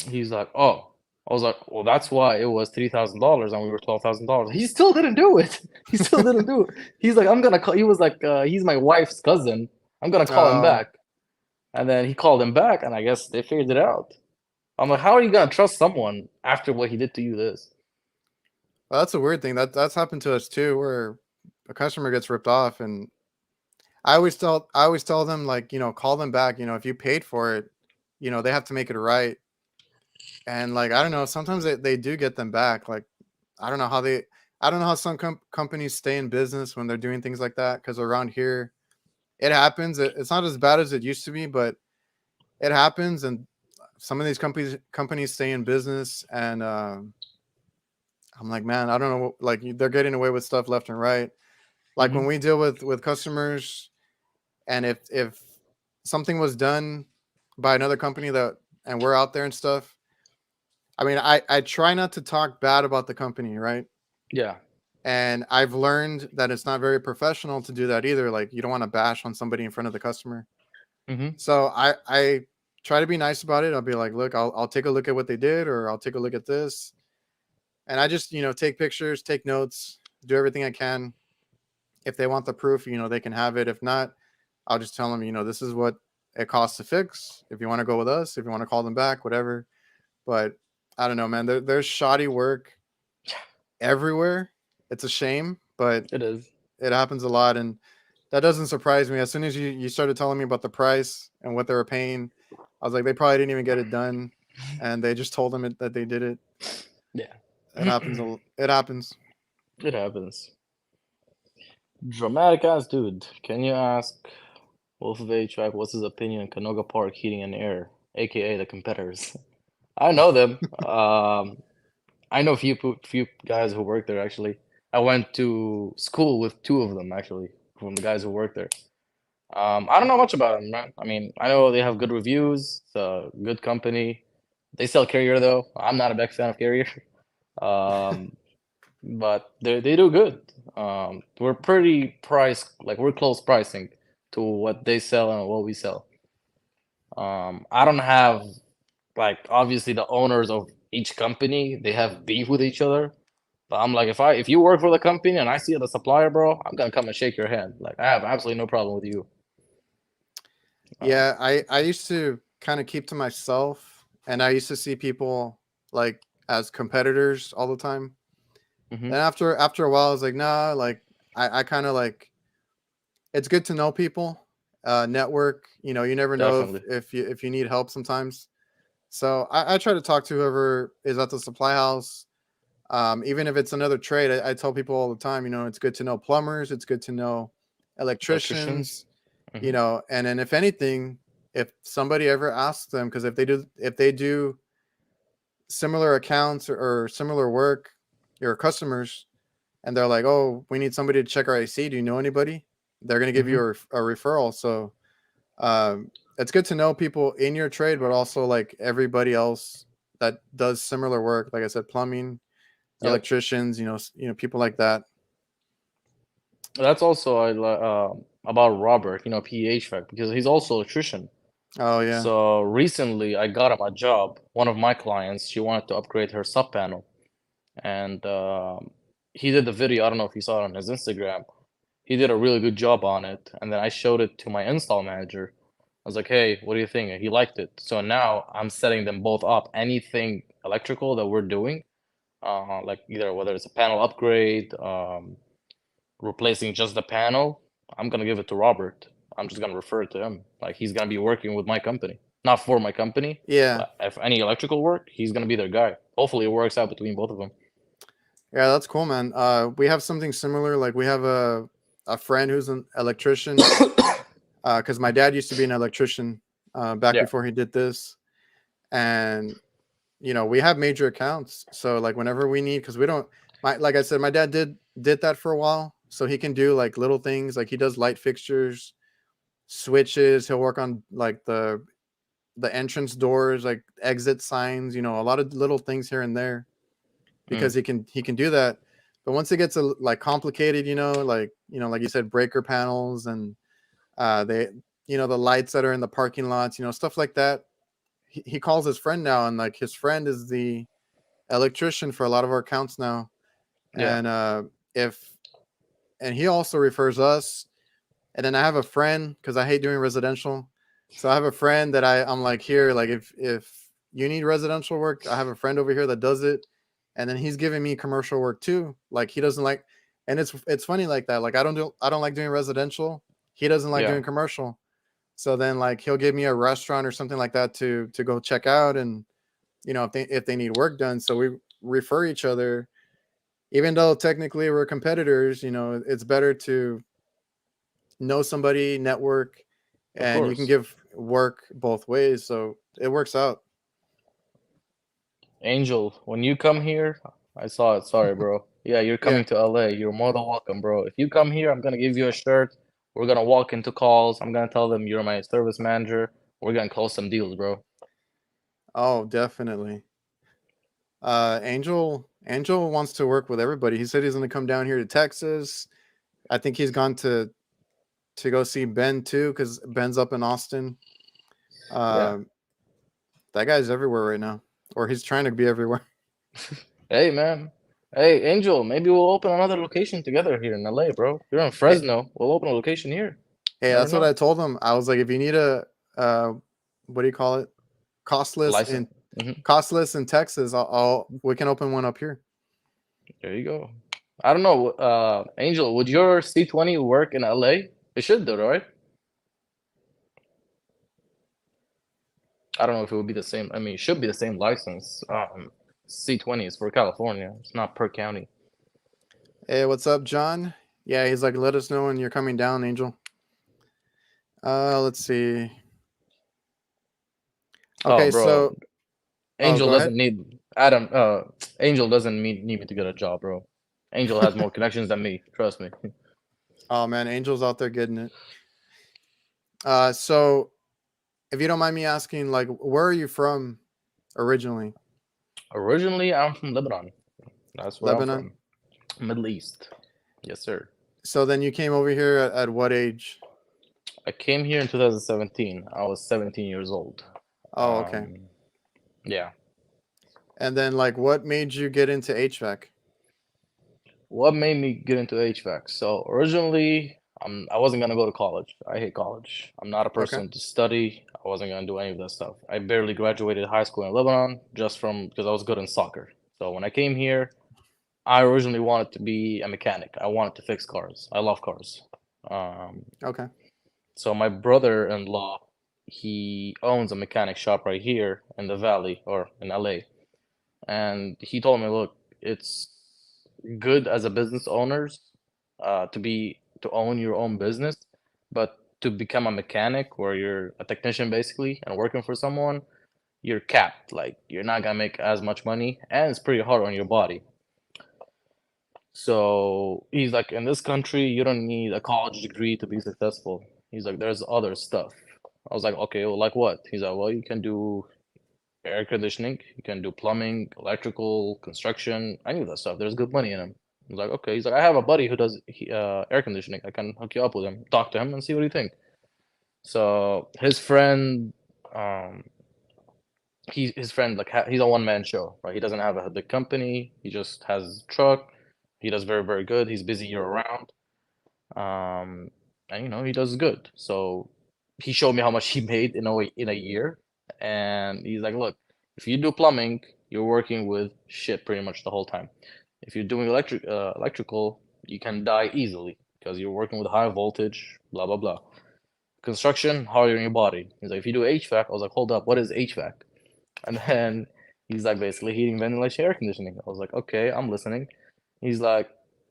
he's like, oh. I was like, well, that's why it was $3,000 and we were $12,000. He still didn't do it. He still didn't do it. He's like, I'm gonna call. He was like, he's my wife's cousin. I'm gonna call him Oh, back. And then he called him back, and I guess they figured it out. I'm like, how are you gonna trust someone after what he did to you? This. well, that's a weird thing. That's happened to us too, where a customer gets ripped off, and I always tell them, like, call them back. If you paid for it, they have to make it right. And like, I don't know, sometimes they do get them back. Like, I don't know how they I don't know how some companies stay in business when they're doing things like that, because around here it happens. It's not as bad as it used to be, but it happens. And some of these companies stay in business, and I'm like, man, I don't know, like, they're getting away with stuff left and right. Like Mm-hmm. when we deal with customers, and if something was done by another company, and we're out there and stuff, I mean, I try not to talk bad about the company, right? Yeah. And I've learned that it's not very professional to do that either. Like, you don't want to bash on somebody in front of the customer. Mm-hmm. So I try to be nice about it. I'll be like, look, I'll take a look at what they did, or I'll take a look at this. And I just, take pictures, take notes, do everything I can. If they want the proof, they can have it. If not, I'll just tell them, this is what it costs to fix. If you want to go with us, if you want to call them back, whatever. But I don't know, man. There's shoddy work everywhere. It's a shame, but It is. it happens a lot. And that doesn't surprise me. As soon as you started telling me about the price and what they were paying, I was like, they probably didn't even get it done, and they just told them that they did it. Yeah. It happens. It happens. It happens. Dramatic ass dude. Can you ask Wolf of HVAC what's his opinion on Canoga Park Heating and Air, aka the competitors? I know them. I know few guys who work there actually. I went to school with 2 of them actually. from the guys who work there. I don't know much about them, man. I mean, I know they have good reviews. It's a good company. They sell Carrier though. I'm not a big fan of Carrier, but they do good. We're pretty price like we're close pricing to what they sell and what we sell. I don't have like obviously the owners of each company they have beef with each other. But I'm like, if you work for the company and I see the supplier, bro, I'm gonna come and shake your hand. Like I have absolutely no problem with you. Yeah, I used to kind of keep to myself, and I used to see people like as competitors all the time. Hmm. Then after a while, I was like, nah, like I kind of like it's good to know people, network. You know, you never know Definitely. if you need help sometimes. So I try to talk to whoever is at the supply house. Even if it's another trade, I tell people all the time, you know, it's good to know plumbers, it's good to know Electricians. electricians, you Hmm. know, and then if anything, if somebody ever asks them, because if they do similar accounts or similar work, your customers, and they're like, oh, we need somebody to check our AC. Do you know anybody? They're going to give you Hmm. a referral. So it's good to know people in your trade, but also like everybody else that does similar work. Like I said, plumbing, Yep. electricians, you know, people like that. That's also about Robert, PHVAC, because he's also an electrician. Oh yeah, So recently, I got him a job. One of my clients, she wanted to upgrade her sub panel, and he did the video. I don't know if you saw it on his Instagram. He did a really good job on it, and then I showed it to my install manager. I was like, "Hey, what do you think?" And he liked it. So now I'm setting them both up. Anything electrical that we're doing, like either whether it's a panel upgrade, replacing just the panel, I'm gonna give it to Robert. I'm just gonna refer it to him. Like he's gonna be working with my company, not for my company, yeah, but if any electrical work, he's gonna be their guy. Hopefully, it works out between both of them. yeah. That's cool, man. We have something similar. Like we have a friend who's an electrician. Because my dad used to be an electrician back Yeah, before he did this, and you know we have major accounts. So like whenever we need, because we don't, my like I said, my dad did that for a while, so he can do like little things. Like he does light fixtures, switches. He'll work on like the entrance doors, like exit signs. You know, a lot of little things here and there mm, because he can do that. But once it gets like complicated, like you said, breaker panels and they the lights that are in the parking lots, stuff like that. He calls his friend now, and like his friend is the electrician for a lot of our accounts now. yeah, And if and he also refers us. And then I have a friend, because I hate doing residential, so I have a friend that I'm like, here, like if you need residential work, I have a friend over here that does it. And then he's giving me commercial work too. Like he doesn't like, and it's funny like that. Like I don't like doing residential. He doesn't like yeah. doing commercial. So then like he'll give me a restaurant or something like that to go check out, and if they need work done. So we refer each other, even though technically we're competitors. It's better to know somebody, network, Of and you can course. give work both ways. So it works out. Angel, when you come here, I saw it. Sorry, bro. Yeah, you're Yeah. coming to LA. You're more than welcome, bro. If you come here, I'm gonna give you a shirt. We're gonna walk into calls. I'm gonna tell them you're my service manager. We're gonna close some deals, bro. Oh, definitely. Angel wants to work with everybody. He said he's going to come down here to Texas. I think he's gone to go see Ben too, because Ben's up in Austin. Yeah. Um, that guy's everywhere right now, or he's trying to be everywhere. Hey, man. Hey, Angel, maybe we'll open another location together here in LA, bro. You're in Hey, Fresno. We'll open a location here. hey, Never that's what I know. told him. I was like, if you need uh, what do you call it? Costless License. in Hmm. costless in Texas. We can open one up here. There you go. I don't know. Angel, would your C20 work in LA? It should, though, right? I don't know if it would be the same. I mean, it should be the same license. C20 is for California. It's not per county. Hey, what's up, John? Yeah, he's like, let us know when you're coming down, Angel. Let's see. Oh, Okay, bro. so Angel go ahead. doesn't need Adam. Angel doesn't need me to get a job, bro. Angel has more connections than me. Trust me. Oh man, Angel's out there getting it. So if you don't mind me asking, like, where are you from originally? Originally, I'm from Lebanon. That's where I'm Lebanon. from. Middle East. Yes, sir. So then you came over here at what age? I came here in 2017. I was 17 years old. Oh, okay. Yeah. And then like, what made you get into HVAC? What made me get into HVAC? So originally, I wasn't gonna go to college. I hate college. I'm not a Okay. person to study. I wasn't gonna do any of that stuff. I barely graduated high school in Lebanon just from because I was good in soccer. So when I came here, I originally wanted to be a mechanic. I wanted to fix cars. I love cars. Um, Okay. so my brother-in-law, he owns a mechanic shop right here in the Valley or in LA. And he told me, look, it's good as a business owners to own your own business, but to become a mechanic where you're a technician basically and working for someone, you're capped. Like you're not gonna make as much money, and it's pretty hard on your body. So he's like, in this country, you don't need a college degree to be successful. He's like, there's other stuff. I was like, okay, well, like what? He's like, well, you can do air conditioning, you can do plumbing, electrical, construction, any of that stuff. There's good money in them. I was like, okay. He's like, I have a buddy who does air conditioning. I can hook you up with him. Talk to him and see what you think. So his friend, um, his friend he's a one man show, right? He doesn't have a big company. He just has his truck. He does very very good. He's busy year round. Um, and he does good. So he showed me how much he made in a year, and he's like, look, if you do plumbing, you're working with shit pretty much the whole time. If you're doing electrical, you can die easily because you're working with high voltage, blah blah blah. Construction, harder on your body. He's like, if you do HVAC, I was like, hold up, what is HVAC? And then he's like, basically heating, ventilation, air conditioning. I was like, okay, I'm listening. He's like,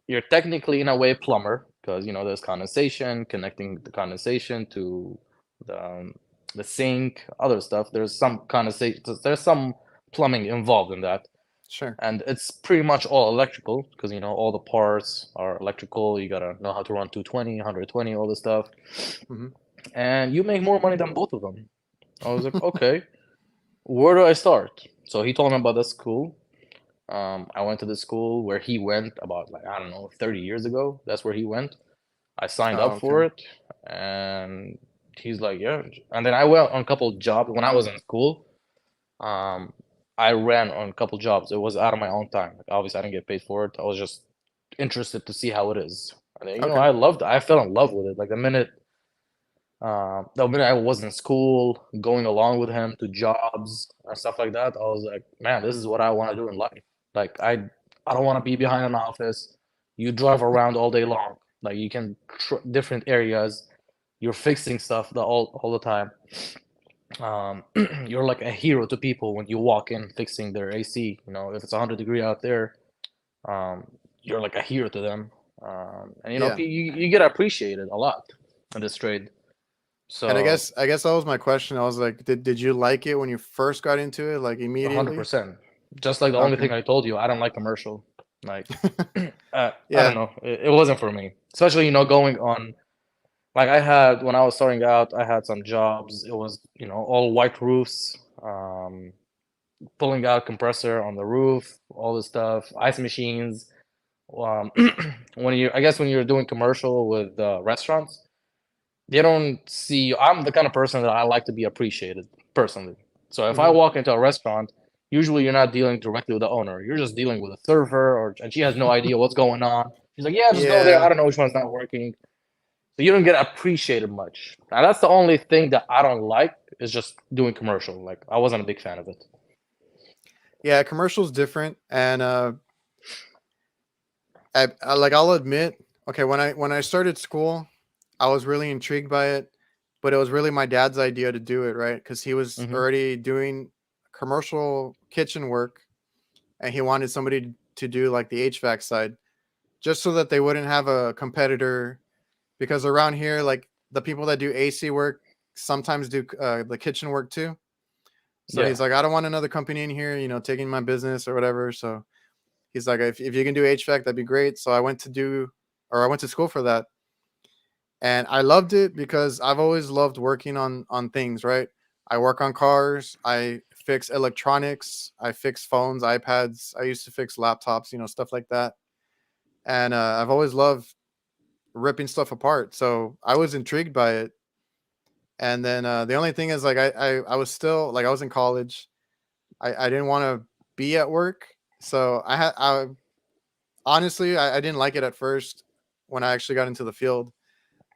you're technically in a way plumber because there's condensation, connecting the condensation to the sink, other stuff. There's some condensation, there's some plumbing involved in that, Sure. and it's pretty much all electrical because all the parts are electrical. You gotta know how to run 220, 120, all this stuff, Hmm. and you make more money than both of them. I was like, okay, where do I start? So he told me about the school. I went to the school where he went about, like, I don't know, 30 years ago. That's where he went. I signed Oh, up okay. for it, and he's like, yeah. And then I went on a couple of jobs when I was in school. Um, I ran on a couple jobs. It was out of my own time. Like, obviously, I didn't get paid for it. I was just interested to see how it is. And then, Okay. I loved it. I fell in love with it. Like the minute I was in school, going along with him to jobs and stuff like that, I was like, man, this is what I want to do in life. Like I don't want to be behind an office. You drive around all day long. Like you can different areas. You're fixing stuff all the time. You're like a hero to people when you walk in fixing their AC. If it's 100-degree out there, um, you're like a hero to them. And Yeah. you get appreciated a lot in this trade. And I So guess I guess that was my question. I was like, did you like it when you first got into it, like immediately? 100%. Just like the only Okay. thing I told you, I don't like commercial. Like, I don't Yeah. know. It wasn't for me. Especially, going on. Like I had when I was starting out, I had some jobs. It was, all white roofs, pulling out compressor on the roof, all this stuff, ice machines. Um, I guess when you're doing commercial with restaurants, they don't see. I'm the kind of person that I like to be appreciated personally. So if I Hmm. walk into a restaurant, usually you're not dealing directly with the owner. You're just dealing with a server, and she has no idea what's going on. She's like, "Yeah, just go there. I Yeah. don't know which one's not working." So you don't get appreciated much. Now that's the only thing that I don't like is just doing commercial. Like I wasn't a big fan of it. Yeah. Commercial's different, and I'll admit, okay, when I started school, I was really intrigued by it, but it was really my dad's idea to do it, right? Because he was Hmm. already doing commercial kitchen work, and he wanted somebody to do like the HVAC side, just so that they wouldn't have a competitor. Because around here, like the people that do AC work sometimes do the kitchen work too. So Yeah. he's like, I don't want another company in here, taking my business or whatever. So he's like, if you can do HVAC, that'd be great. So I went to school for that. and I loved it because I've always loved working on things, right? I work on cars, I fix electronics, I fix phones, iPads, I used to fix laptops, stuff like that. And I've always loved ripping stuff apart. So I was intrigued by it. And then the only thing is, like, I was still, like, I was in college. I didn't want to be at work. So I honestly, I didn't like it at first when I actually got into the field.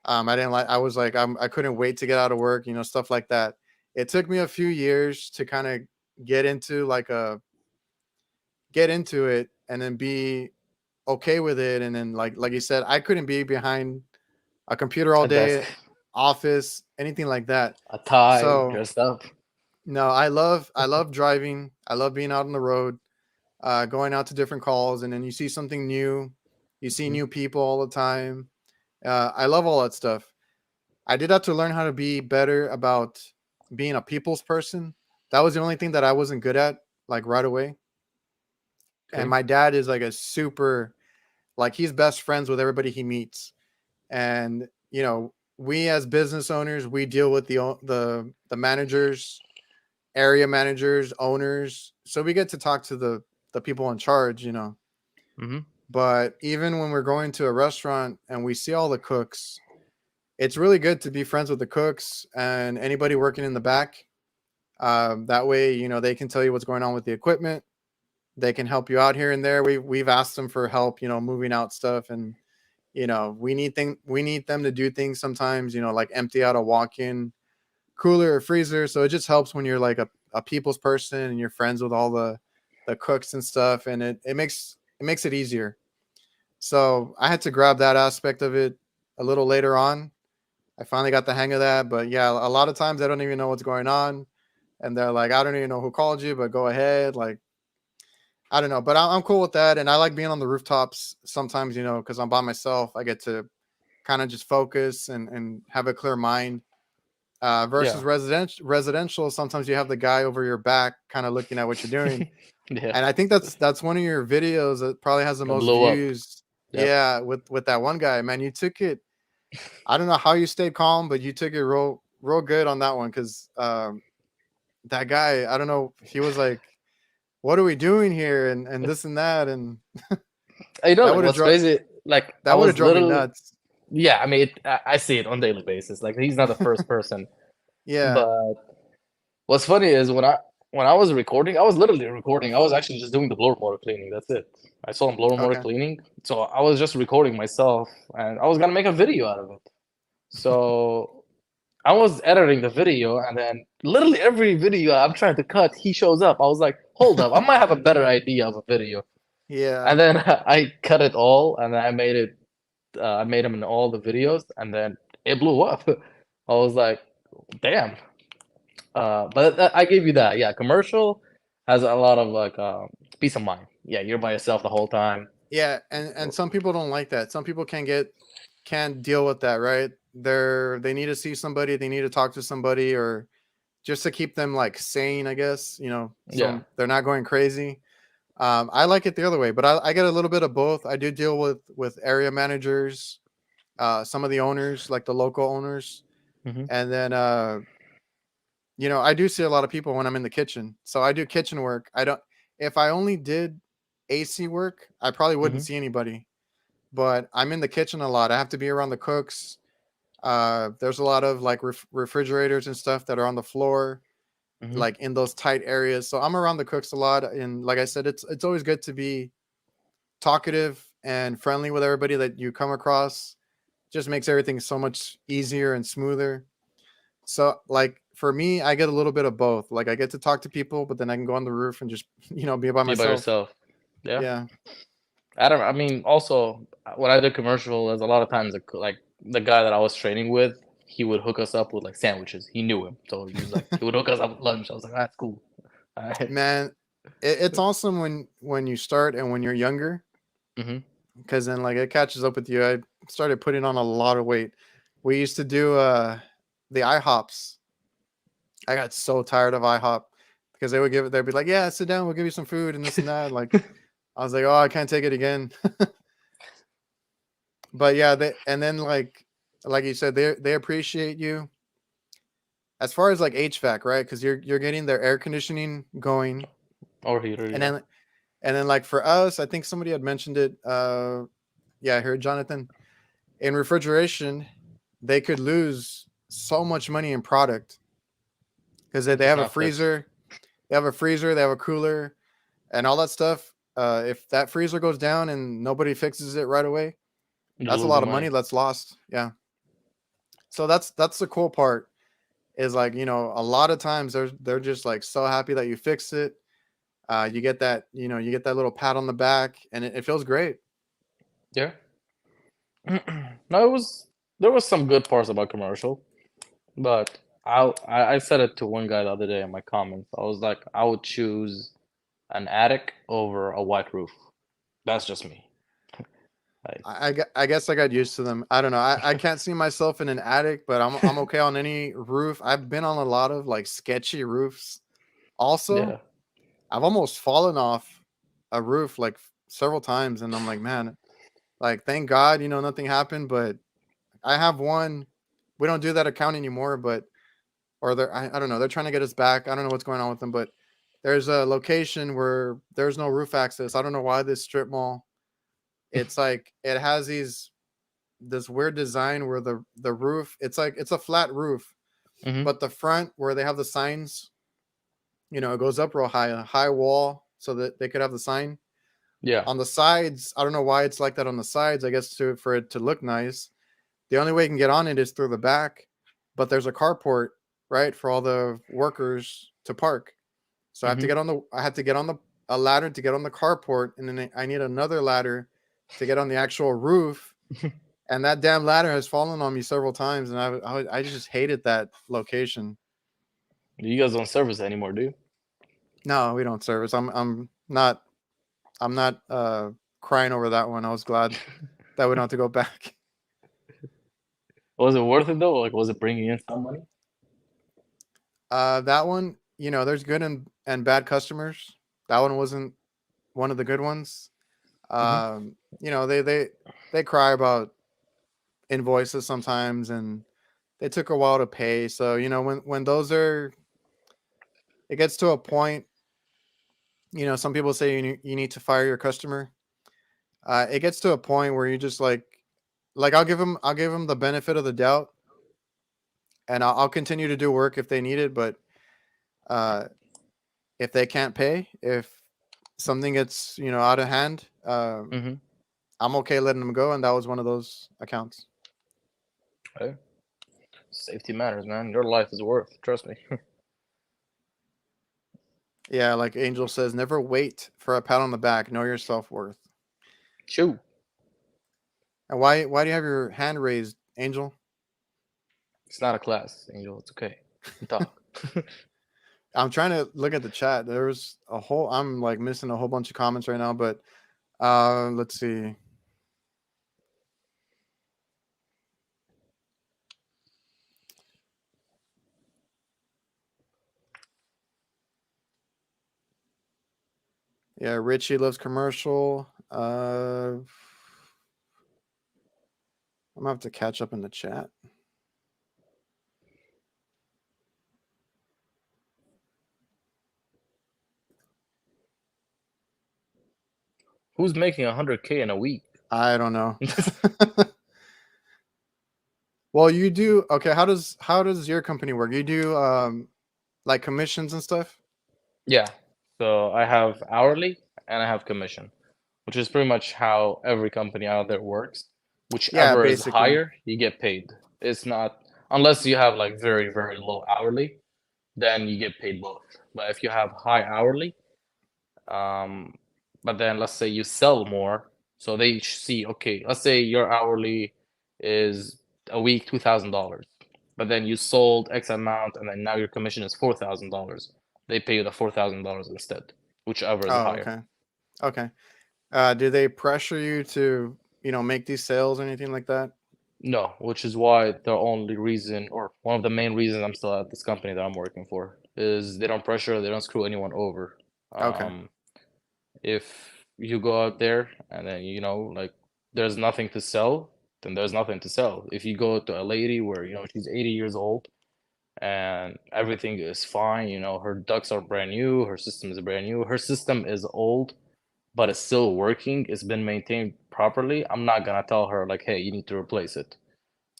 I didn't like. I was like, I couldn't wait to get out of work. Stuff like that. It took me a few years to kind of get into get into it, and then be okay with it. And then, like you said, I couldn't be behind a computer all A desk, day, office, anything like that. a tie, So dressed up. no, I love driving. I love being out on the road, going out to different calls, and then you see something new. You see Mhm. new people all the time. I love all that stuff. I did have to learn how to be better about being a people's person. That was the only thing that I wasn't good at, like, right away. And Okay. my dad is like a super, like, he's best friends with everybody he meets. And we as business owners, we deal with the managers, area managers, owners. So we get to talk to the people in charge. Hmm. But even when we're going to a restaurant and we see all the cooks, it's really good to be friends with the cooks and anybody working in the back. That way, they can tell you what's going on with the equipment. They can help you out here and there. We've asked them for help, moving out stuff, and we need them to do things sometimes, like empty out a walk-in cooler or freezer. So it just helps when you're like a people's person and you're friends with all the cooks and stuff, and it makes it easier. So I had to grab that aspect of it a little later on. I finally got the hang of that, but yeah, a lot of times I don't even know what's going on, and they're like, I don't even know who called you, but go ahead. Like, I don't know, but I'm cool with that, and I like being on the rooftops sometimes, because I'm by myself. I get to kind of just focus and have a clear mind. Yeah. Versus residential, sometimes you have the guy over your back, kind of looking at what you're doing, Yeah. and I think that's one of your videos that probably has the It most blew up. views. Yep. Yeah, with that one guy, man, you took it. I don't know how you stayed calm, but you took it real good on that one, because that guy, I don't know, he was like, "What are we doing here?" and this and that, and that Like would have what's drove crazy? Like I that would have was drove me literally, nuts. yeah. I mean, I see it on daily basis. Like he's not the first person, Yeah. but what's funny is when I was recording, I was literally recording. I was actually just doing the blower motor cleaning. That's it. I saw him blower motor Okay. cleaning, so I was just recording myself, and I was gonna make a video out of it. So I was editing the video, and then literally every video I'm trying to cut, he shows up. I was like, hold up, I might have a better idea of a video. Yeah. And then I cut it all, and then I made it. I made him in all the videos, and then it blew up. I was like, damn. But I gave you that. Yeah, commercial has a lot of like peace of mind. Yeah, you're by yourself the whole time. Yeah, and some people don't like that. Some people can't deal with that, right? They need to see somebody, they need to talk to somebody, or just to keep them, like, sane, I guess, Yeah. so they're not going crazy. I like it the other way, but I get a little bit of both. I do deal with area managers, some of the owners, like the local owners, Hmm. and then I do see a lot of people when I'm in the kitchen. So I do kitchen work. I don't If I only did AC work, I probably wouldn't Hmm. see anybody. But I'm in the kitchen a lot. I have to be around the cooks. There's a lot of, like, refrigerators and stuff that are on the floor, Hmm. like in those tight areas. So I'm around the cooks a lot, and like I said, it's always good to be talkative and friendly with everybody that you come across. Just makes everything so much easier and smoother. So, like, for me, I get a little bit of both. Like, I get to talk to people, but then I can go on the roof and just be by Be by myself. yourself. Yeah. Yeah. I don't. I mean, also when I did commercial, there's a lot of times like the guy that I was training with, he would hook us up with like sandwiches. He knew him, so he was like he would hook us up with lunch. I was like, that's cool. All right. Man, it's awesome when you start and when you're younger, Hmm. because then, like, it catches up with you. I started putting on a lot of weight. We used to do the IHOPs. I got so tired of IHOP because they'd be like, "Yeah, sit down, we'll give you some food and this and that." Like, I was like, "Oh, I can't take it again." But yeah, and then, like, like you said, they appreciate you. As far as like HVAC, right? Because you're getting their air conditioning going, Or heater, and yeah. then like for us, I think somebody had mentioned it. Yeah, I heard Jonathan. In refrigeration, they could lose so much money in product because they If it's have a not fixed. freezer, they have a cooler, and all that stuff. If that freezer goes down and nobody fixes it right away, You're that's a lot losing of money money. that's lost. Yeah. So that's the cool part is like, a lot of times they're just like so happy that you fixed it. You get that, you get that little pat on the back and it feels great. Yeah. No, there was some good parts about commercial, but I said it to one guy the other day in my comments. I was like, I would choose an attic over a white roof. That's just me. Like, I guess I got used to them. I don't know. I can't see myself in an attic, but I'm okay on any roof. I've been on a lot of like sketchy roofs. Also, yeah. I've almost fallen off a roof like several times, and I'm like, man, like thank God, nothing happened. But I have one. We don't do that account anymore, but or they're I don't know. They're trying to get us back. I don't know what's going on with them, but there's a location where there's no roof access. I don't know why this strip mall. It's like it has this weird design where the roof it's a flat roof, Hmm. but the front where they have the signs, it goes up real high, a high wall, so that they could have the sign. Yeah. On the sides, I don't know why it's like that on the sides. I guess for it to look nice. The only way you can get on it is through the back, but there's a carport right for all the workers to park. So Hmm. I had to get on the a ladder to get on the carport, and then I need another ladder to get on the actual roof. And that damn ladder has fallen on me several times, and I just hated that location. You guys don't service it anymore, do you? No, we don't service. I'm not crying over that one. I was glad that we don't have to go back. Was it worth it though? Like, was it bringing in some money? That one, there's good and bad customers. That one wasn't one of the good ones. Hmm. They cry about invoices sometimes, and they took a while to pay. So when those are, it gets to a point. Some people say you need to fire your customer. It gets to a point where you just like I'll give them the benefit of the doubt, and I'll continue to do work if they need it. But uh, if they can't pay, if something gets out of hand, Hmm. I'm okay letting them go. And that was one of those accounts. Hey, safety matters, man. Your life is worth. Trust me. Yeah, like Angel says, never wait for a pat on the back. Know your self worth. Shoo. And why do you have your hand raised, Angel? It's not a class, Angel. It's okay. You talk. I'm trying to look at the chat. There's a whole. I'm like missing a whole bunch of comments right now, but let's see. Yeah, Richie loves commercial. I'm gonna have to catch up in the chat. Who's making 100K in a week? I don't know. Well, you do okay. How does your company work? You do like commissions and stuff? Yeah. So I have hourly and I have commission, which is pretty much how every company out there works. Yeah, Whichever is basically. higher, you get paid. It's not unless you have like very, very low hourly, then you get paid both. But if you have high hourly, um, but then let's say you sell more, so they see, okay, let's say your hourly is a week $2,000, but then you sold X amount, and then now your commission is $4,000. They pay you the $4,000 instead, whichever is Oh, higher. okay. Okay. Do they pressure you to, make these sales or anything like that? No, which is why the only reason, or one of the main reasons I'm still at this company that I'm working for, is they don't pressure, they don't screw anyone over. Okay. Um, if you go out there and then like there's nothing to sell, then there's nothing to sell. If you go to a lady where, she's 80 years old and everything is fine, her ducts are brand new, her system is brand new, her system is old, but it's still working, it's been maintained properly, I'm not gonna tell her like, hey, you need to replace it.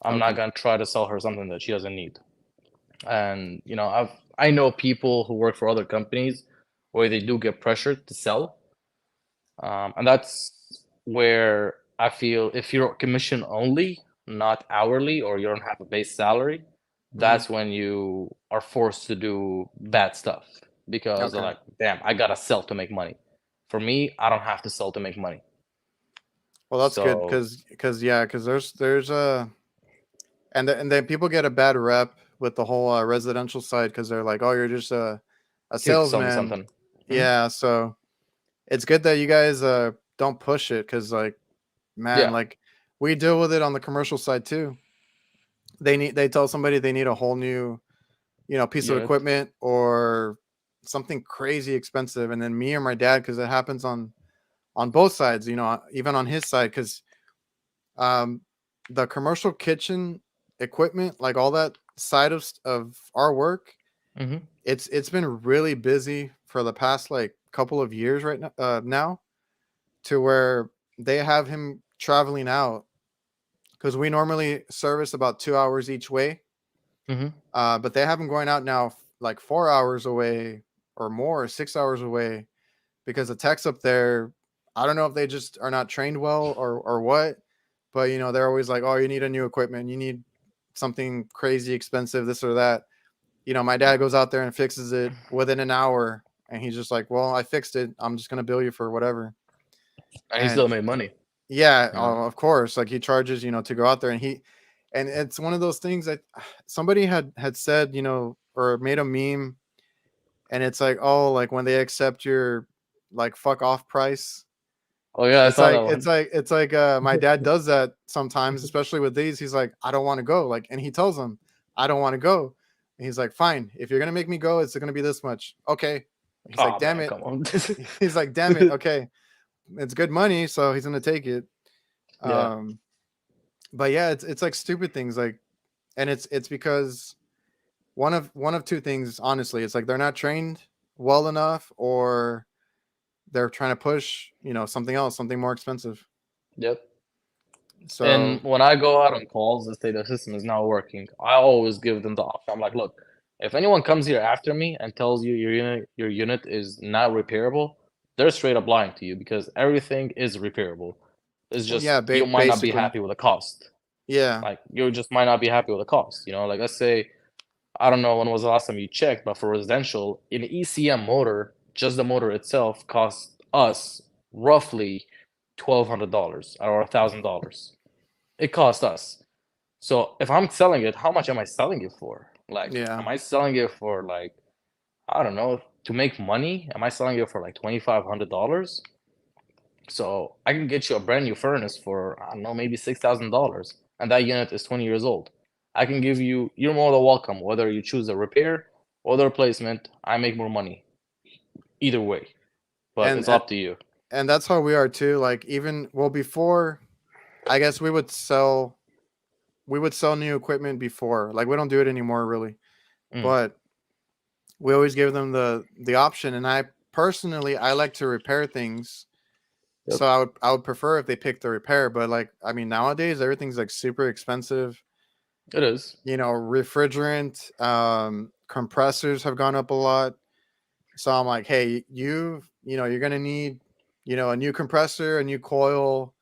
I'm not Okay. gonna try to sell her something that she doesn't need. And I know people who work for other companies where they do get pressured to sell, and that's where I feel if you're commission only, not hourly, or you don't have a base salary, Hmm. that's when you are forced to do bad stuff because they're Okay. like, damn, I gotta sell to make money. For me, I don't have to sell to make money. Well, that's good So because there's and then people get a bad rep with the whole residential side because they're like, oh, you're just a here to sell me salesman. something. Hmm. Yeah, so it's good that you guys don't push it because like man, Yeah. like we deal with it on the commercial side too. They tell somebody they need a whole new piece of Unit. equipment or something crazy expensive, and then me or my dad, because it happens on both sides, even on his side, because um the commercial kitchen equipment, like all that side of our work, Hmm. it's been really busy for the past like couple of years right now to where they have him traveling out because we normally service about 2 hours each way. Hmm. But they have him going out now like 4 hours away or more, 6 hours away, because the techs up there, I don't know if they just are not trained well or what, but they're always like, oh, you need a new equipment, you need something crazy expensive, this or that. My dad goes out there and fixes it within an hour, and he's just like, well, I fixed it. I'm just gonna bill you for whatever. And he And still made money. yeah, You know. of course, like he charges, to go out there, and it's one of those things that somebody had said, or made a meme, and it's like, oh, like when they accept your like fuck off price. Oh yeah, I It's saw like that it's one. like it's like my dad does that sometimes, especially with these. He's like, I don't want to go, like, and he tells them, I don't want to go. And he's like, fine, if you're gonna make me go, it's gonna be this much. Okay. He's like, Oh damn man, it. come on. He's like, damn it. Okay, it's good money, so he's gonna take it. Yeah. Um, but yeah, it's like stupid things, like, and it's because one of two things. Honestly, it's like they're not trained well enough, or they're trying to push, something else, something more expensive. Yep. And So when I go out on calls and say the system is not working, I always give them the option. I'm like, look, if anyone comes here after me and tells you your unit is not repairable, they're straight up lying to you because everything is repairable. It's well, just yeah, you might not be basically, happy with the cost. yeah. Like you just might not be happy with the cost. Like let's say I don't know when was the last time you checked, but for residential, an ECM motor, just the motor itself, costs us roughly $1,200 or $1,000. It costs us. So if I'm selling it, how much am I selling it for? Like, Yeah. am I selling it for like, I don't know, to make money? Am I selling it for like $2,500? So I can get you a brand new furnace for, I don't know, maybe $6,000, and that unit is 20 years old. I can give you, you're more than welcome, whether you choose a repair or the replacement. I make more money either way, but and it's and up to you. and that's how we are too. Like, even, well, before, I guess we would sell new equipment before. Like, we don't do it anymore really, Mm, but we always give them the option. And I personally, I like to repair things, yep, so I would prefer if they pick the repair. But like, I mean, nowadays everything's like super expensive. it is. Refrigerant, compressors have gone up a lot. So I'm like, hey, you're gonna need, a new compressor, a new coil,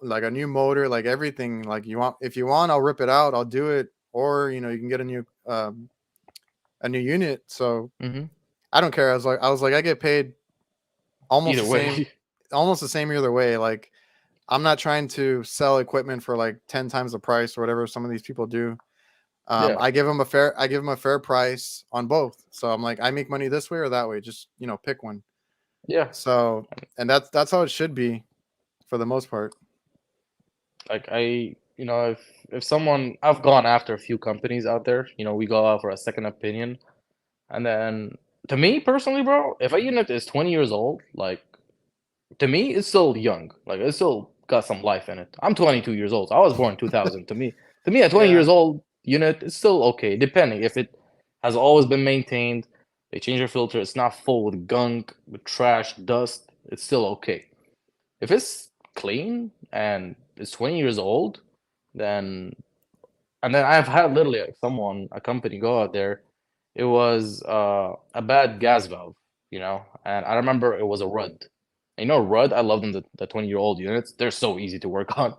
like a new motor, like everything. Like, if you want, I'll rip it out, I'll do it, or you can get a new unit. So Hmm. I don't care. I was like, I get paid almost Either the way. same, almost the same either way. Like, I'm not trying to sell equipment for like 10 times the price or whatever some of these people do. Yeah, I give them a fair price on both. So I'm like, I make money this way or that way. Just pick one. yeah. So, and that's how it should be for the most part. Like if someone, I've gone after a few companies out there. We go out for a second opinion, and then to me personally, bro, if a unit is 20 years old, like to me, it's still young. Like it's still got some life in it. I'm 22 years old. I was born in 2000. To me, at 20 Yeah. years old, unit is still okay, depending if it has always been maintained. They change your filter. It's not full with gunk, with trash, dust. It's still okay. If it's clean and it's 20 years old, then and then I've had literally a company go out there. It was a bad gas valve, and I remember it was a Rudd. Rudd, I love them, the 20-year-old units. They're so easy to work on.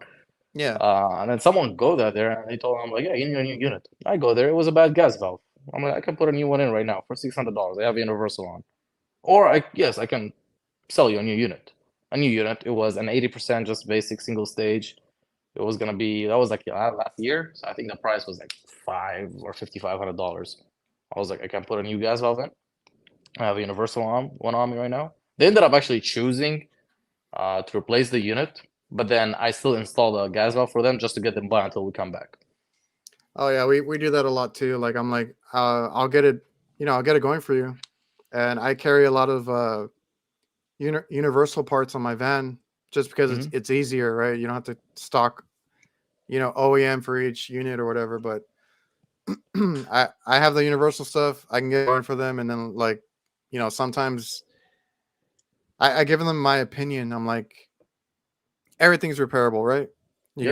Yeah. And then someone go there and they told them, like, yeah, you need a new unit. I go there, it was a bad gas valve. I'm like, I can put a new one in right now for $600. I have a universal on. Or I can sell you a new unit. A new unit, it was an 80% just basic single stage. It was gonna be that was like last year, so I think the price was like $500 or $5,500. I was like, I can put a new gas valve in. I have a universal one on me right now. They ended up actually choosing to replace the unit, but then I still installed a gas valve for them just to get them by until we come back. Oh yeah, we do that a lot too. Like I'm like, I'll get it, I'll get it going for you, and I carry a lot of universal parts on my van just because Hmm. it's easier, right? You don't have to stock, OEM for each unit or whatever. But I have the universal stuff. I can get going for them, and then like, sometimes I give them my opinion. I'm like, everything's repairable, right? Yep. You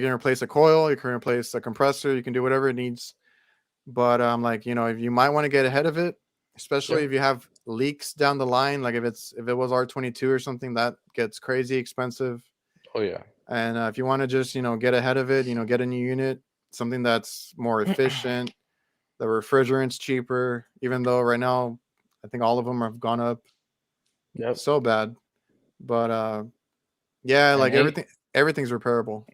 can replace a coil, you can replace a compressor, you can do whatever it needs. But like, if you might want to get ahead of it, especially Yep. if you have leaks down the line, like if it was R22 or something, that gets crazy expensive. Oh yeah. And if you want to just, get ahead of it, get a new unit, something that's more efficient, the refrigerant's cheaper, even though right now I think all of them have gone up Yep. so bad. But yeah, And like everything's repairable.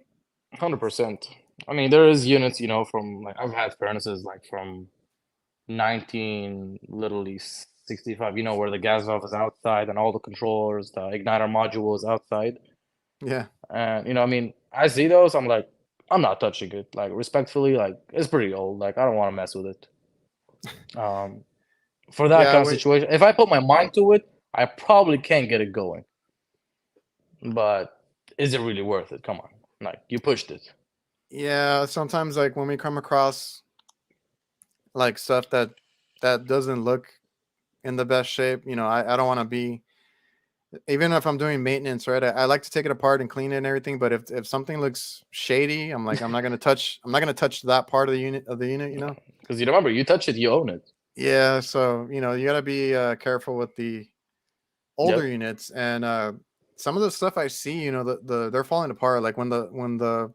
100%. I mean, there is units, from like I've had furnaces like from 19 literally 65, where the gas valve is outside and all the controllers, the igniter module is outside. Yeah. And I mean, I see those, I'm like, I'm not touching it. Like respectfully, like it's pretty old. Like I don't want to mess with it. Um, for that Yeah, kind of situation, if I put my mind to it, I probably can get it going. But is it really worth it? Come on. Like you pushed it. yeah, sometimes like when we come across like stuff that doesn't look in the best shape, I don't want to be, even if I'm doing maintenance, right? I like to take it apart and clean it and everything, but if something looks shady, I'm like, I'm not gonna touch that part of the unit. Because you remember, you touch it, you own it. Yeah, so you gotta be careful with the older Yep. units. And some of the stuff I see, they're falling apart, like when the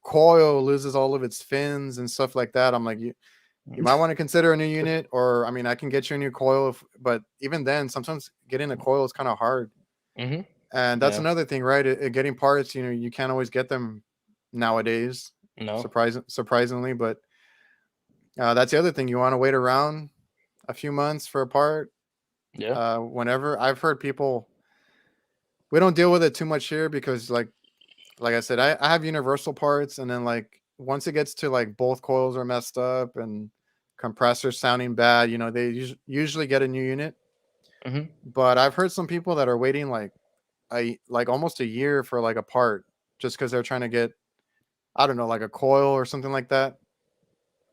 coil loses all of its fins and stuff like that. I'm like, you might want to consider a new unit, or I mean, I can get you a new coil, but even then, sometimes getting a coil is kind of hard. Mm-hmm. And that's Yeah. another thing, right? Getting parts, you can't always get them nowadays, No. surprisingly. But that's the other thing. You want to wait around a few months for a part. Yeah. Whenever I've heard people, we don't deal with it too much here because, like I said, I have universal parts, and then like once it gets to like both coils are messed up and compressors sounding bad, they usually get a new unit. Mm-hmm. But I've heard some people that are waiting like almost a year for like a part just because they're trying to get, I don't know, like a coil or something like that.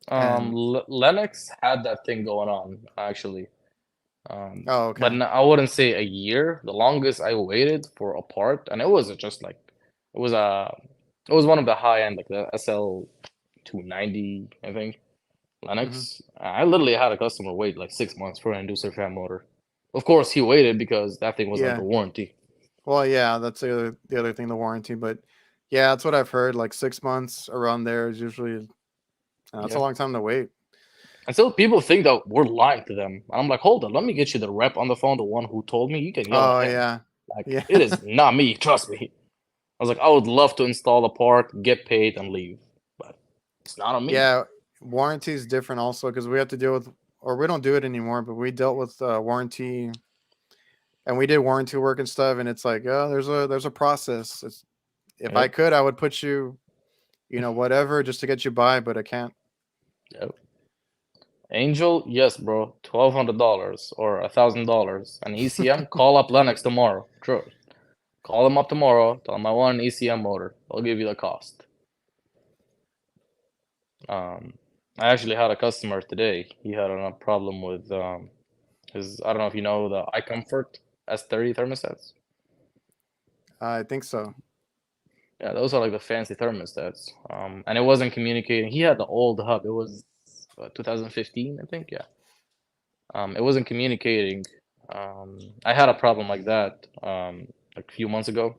And Lennox had that thing going on actually. oh, But okay. I wouldn't say a year. The longest I waited for a part, and it was just like it was a it was one of the high end, like the SL 290, I think, Hmm. Lennox. I literally had a customer wait like 6 months for an inducer fan motor. Of course, he waited because that thing was under Yeah. warranty. Well, yeah, that's the other thing, the warranty. But yeah, that's what I've heard. Like 6 months around there is usually, that's a Yeah. long time to wait. And still, people think that we're lying to them. And I'm like, hold on, let me get you the rep on the phone, the one who told me. You can yell at Oh him. yeah. Like, Yeah. it is not me, trust me. I was like, I would love to install a part, get paid, and leave. But it's not on me. Yeah. Warranty is different also because we have to deal with, or we don't do it anymore, but we dealt with warranty, and we did warranty work and stuff. And it's like, oh, there's a process. If I Yep. could, I would put you, whatever, just to get you by, but I can't. Yep. Angel, yes, bro. $1,200 or $1,000. An ECM, call up Lennox tomorrow. True. Call them up tomorrow. Tell them I want an ECM motor. They'll give you the cost. I actually had a customer today. He had a problem with his. I don't know if you know the iComfort S30 thermostats. I think so. Yeah, those are like the fancy thermostats. And it wasn't communicating. He had the old hub. It was 2015, I think. Yeah. It wasn't communicating. I had a problem like that like a few months ago.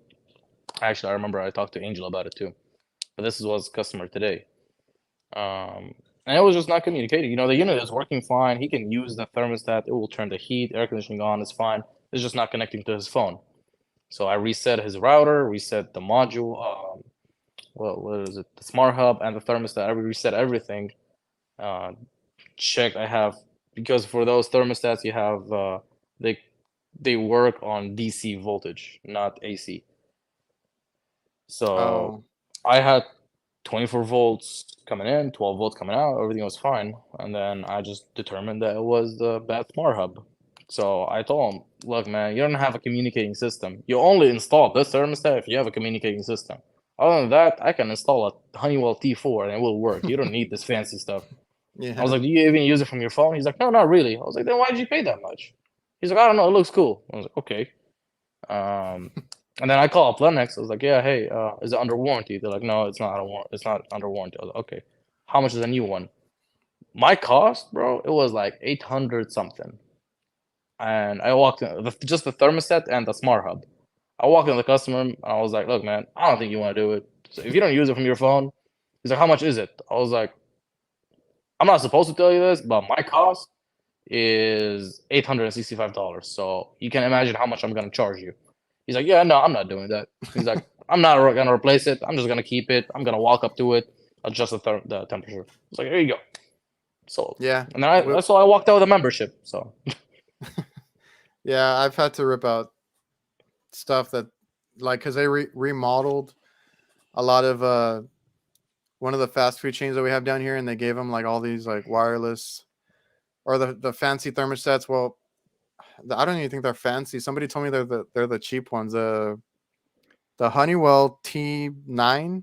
Actually, I remember I talked to Angel about it too. But this was customer today. And it was just not communicating. You know, the unit is working fine. He can use the thermostat. It will turn the heat, air conditioning on. It's fine. It's just not connecting to his phone. So I reset his router, reset the module. What is it? The smart hub and the thermostat. I reset everything. Checked. I have because for those thermostats you have they work on DC voltage, not AC. So Oh, I had 24 volts coming in, 12 volts coming out, everything was fine. And then I just determined that it was the bad smart hub. So I told him, look, man, you don't have a communicating system. You only install this thermostat if you have a communicating system. Other than that, I can install a Honeywell T4 and it will work. You don't need this fancy stuff. I was yeah. like, do you even use it from your phone? He's like, no, not really. I was like, then why did you pay that much? He's like, I don't know, it looks cool. I was like, okay. And then I call up Lennox. I was like, yeah, hey, is it under warranty? They're like, no, it's not under warranty. I was like, okay. How much is a new one? My cost, bro, it was like 800 something. And I walked in, just the thermostat and the smart hub. I walked in the customer and I was like, look, man, I don't think you want to do it. So if you don't use it from your phone, he's like, how much is it? I was like, I'm not supposed to tell you this, but my cost is $865. So you can imagine how much I'm gonna charge you. He's like, yeah, no, I'm not doing that. He's like, I'm not gonna replace it. I'm just gonna keep it. I'm gonna walk up to it, adjust the temperature. It's like, there you go. So, Yeah. and then I walked out with a membership. So, Yeah, I've had to rip out stuff that, like, because they remodeled a lot of one of the fast food chains that we have down here, and they gave them like all these like wireless or the fancy thermostats. Well, I don't even think they're fancy. Somebody told me they're the cheap ones. The Honeywell T9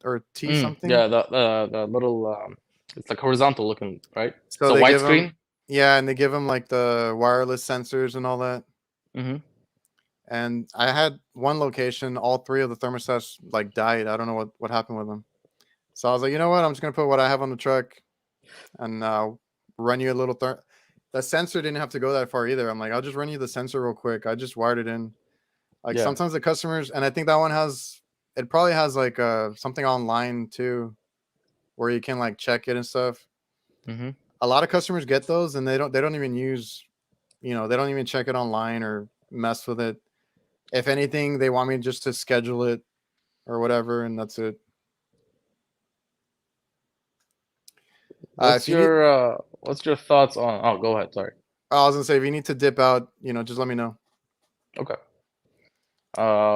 or T something. yeah, the little it's like horizontal looking, right? It's So a they white give them, screen. yeah, and they give them like the wireless sensors and all that. Mm-hmm. And I had one location, all three of the thermostats like died. I don't know what happened with them. So I was like, you know what? I'm just gonna put what I have on the truck and run you a little. The sensor didn't have to go that far either. I'm like, I'll just run you the sensor real quick. I just wired it in. Like Yeah. sometimes the customers, and I think that one has, it probably has like something online too, where you can like check it and stuff. Mm-hmm. A lot of customers get those and they don't even use, they don't even check it online or mess with it. If anything, they want me just to schedule it or whatever, and that's it. If you need, What's your thoughts on? Oh, go ahead. Sorry. I was gonna say if you need to dip out, just let me know. Okay.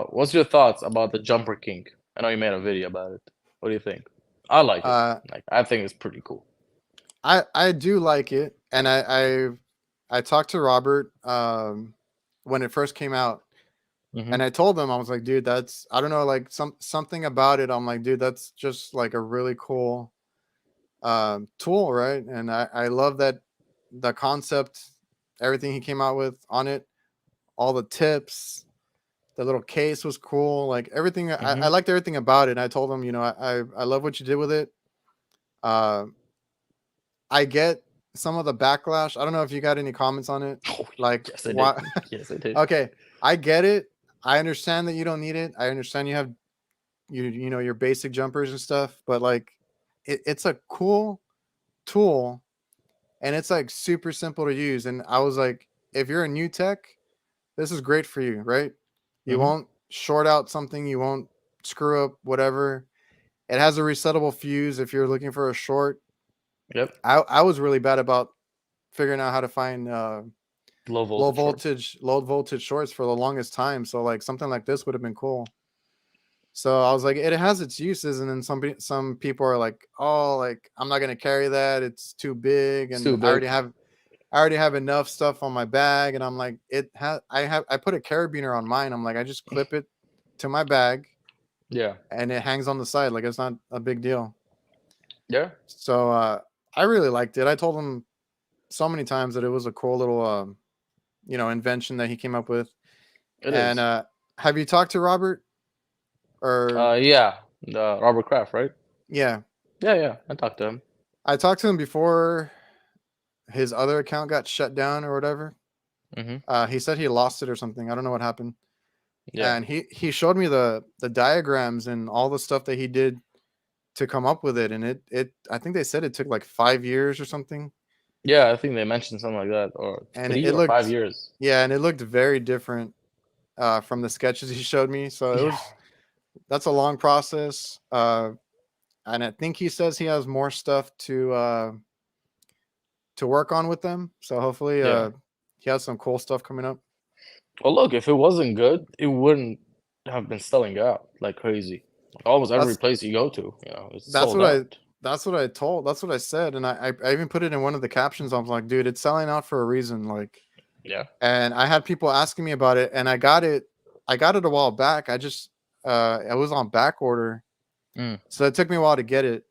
What's your thoughts about the jumper kink? I know you made a video about it. What do you think? I like it. Like, I think it's pretty cool. I do like it, and I talked to Robert when it first came out, Mm-hmm. and I told him, I was like, dude, that's, I don't know, like something about it. I'm like, dude, that's just like a really cool tool, right? And I love that the concept, everything he came out with on it, all the tips, the little case was cool, like everything. Mm-hmm. I liked everything about it. And I told him, I love what you did with it. Uh, I get some of the backlash. I don't know if you got any comments on it. Oh, Like, yes, I did. why? Yes, I did. Okay, I get it. I understand that you don't need it. I understand you have your basic jumpers and stuff, but like, it's a cool tool, and it's like super simple to use. And I was like, if you're a new tech, this is great for you, right? You Mm-hmm. won't short out something. You won't screw up whatever. It has a resettable fuse if you're looking for a short. Yep. I was really bad about figuring out how to find Low voltage shorts. low voltage shorts for the longest time. So like something like this would have been cool. So I was like, it has its uses, and then some people are like, oh, like I'm not gonna carry that. It's too big, It's and too big. I already have enough stuff on my bag. And I'm like, I put a carabiner on mine. I'm like, I just clip it to my bag, Yeah. and it hangs on the side. Like it's not a big deal. Yeah. So I really liked it. I told him so many times that it was a cool little invention that he came up with. It And is. have you talked to Robert? Or Yeah. The Robert Kraft, right? yeah, Yeah, yeah. I talked to him. I talked to him before his other account got shut down or whatever. Mm-hmm. He said he lost it or something. I don't know what happened. Yeah. And he showed me the diagrams and all the stuff that he did to come up with it. And it I think they said it took like 5 years or something. Yeah, I think they mentioned something like that, or And three it or five looked years. yeah, and it looked very different from the sketches he showed me. So it Yeah. was that's a long process. And I think he says he has more stuff to work on with them. So hopefully Yeah. he has some cool stuff coming up. Well, look, if it wasn't good, it wouldn't have been selling out like crazy. Like almost every That's place you go to, it's that's sold what I out. that's what I said. And I even put it in one of the captions. I was like, dude, it's selling out for a reason. Like, Yeah. and I had people asking me about it, and I got it a while back. I just it was on back order. Mm. So it took me a while to get it.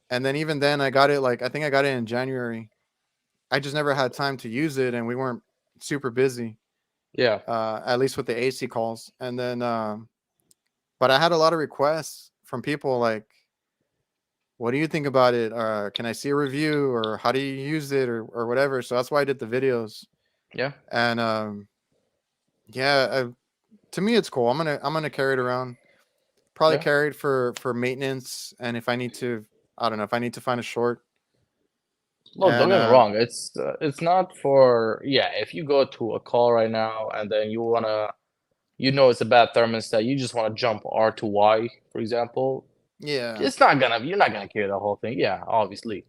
And then even then I got it like I think I got it in January. I just never had time to use it, and we weren't super busy, Yeah. at least with the AC calls. And then, but I had a lot of requests from people like, "What do you think about it? Can I see a review? Or how do you use it? Or whatever." So that's why I did the videos. Yeah. And yeah, to me it's cool. I'm gonna carry it around. Probably Yeah. carry it for maintenance, and if I need to, I don't know if I need to find a short. Well, don't And get me wrong. It's not for, yeah. If you go to a call right now and then it's a bad thermostat, you just want to jump R to Y, for example. yeah, You're not gonna carry the whole thing. Yeah, obviously.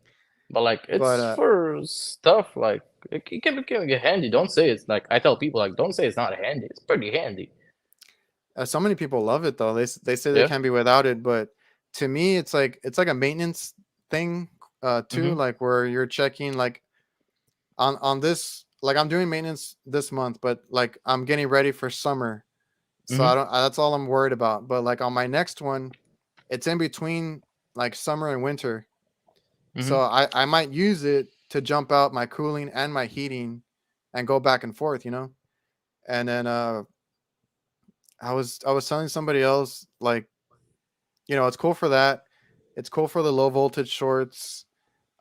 But like, but it's for stuff like it can get handy. Don't say it's like I tell people like, don't say it's not handy. It's pretty handy. So many people love it though. They say they Yeah. can't be without it, but to me, it's like a maintenance thing too. Mm-hmm. Like where you're checking like on this, like I'm doing maintenance this month, but like I'm getting ready for summer, so Mm-hmm. that's all I'm worried about. But like on my next one, it's in between like summer and winter, Mm-hmm. so I might use it to jump out my cooling and my heating, and go back and forth, And then I was telling somebody else like it's cool for that. It's cool for the low voltage shorts.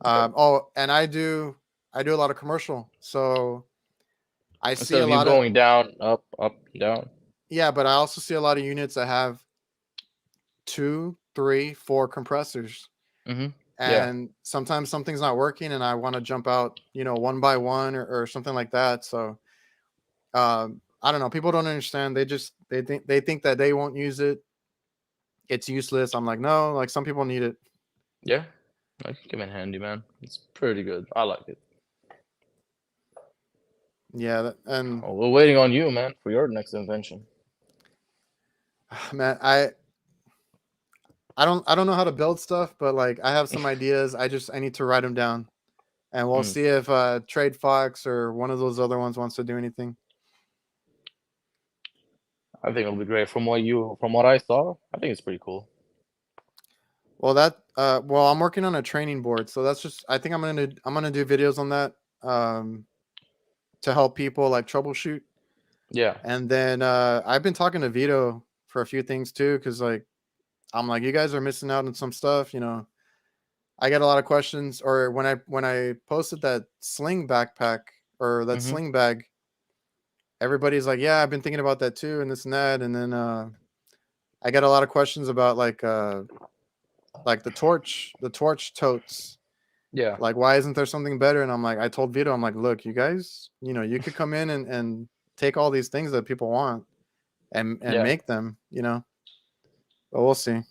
Okay. Oh, and I do a lot of commercial, so I see Instead a of you lot of going down, up, up, down. yeah, but I also see a lot of units that have two, three, four compressors, Mm-hmm. Yeah. and sometimes something's not working, and I want to jump out, one by one or something like that. So I don't know. People don't understand. They think that they won't use it. It's useless. I'm like, no. Like some people need it. Yeah. I can come in handy, man. It's pretty good. I like it. Yeah, and Oh, we're waiting on you, man, for your next invention. man, I don't know how to build stuff, but like I have some ideas. I need to write them down, and we'll Mm. see if Trade Fox or one of those other ones wants to do anything. I think it'll be great. From what I saw, I think it's pretty cool. Well, I'm working on a training board, so that's just I think I'm gonna do videos on that um to help people like troubleshoot. Yeah. And then I've been talking to Vito for a few things too, because like I'm like, you guys are missing out on some stuff. I get a lot of questions, or when I posted that sling backpack or that Mm-hmm. sling bag, everybody's like, yeah, I've been thinking about that too, and this and that. And then I get a lot of questions about like the torch totes. Yeah. Like, why isn't there something better? And I'm like, I told Vito, I'm like, look, you guys, you could come in and take all these things that people want and Yeah. make them, but we'll see.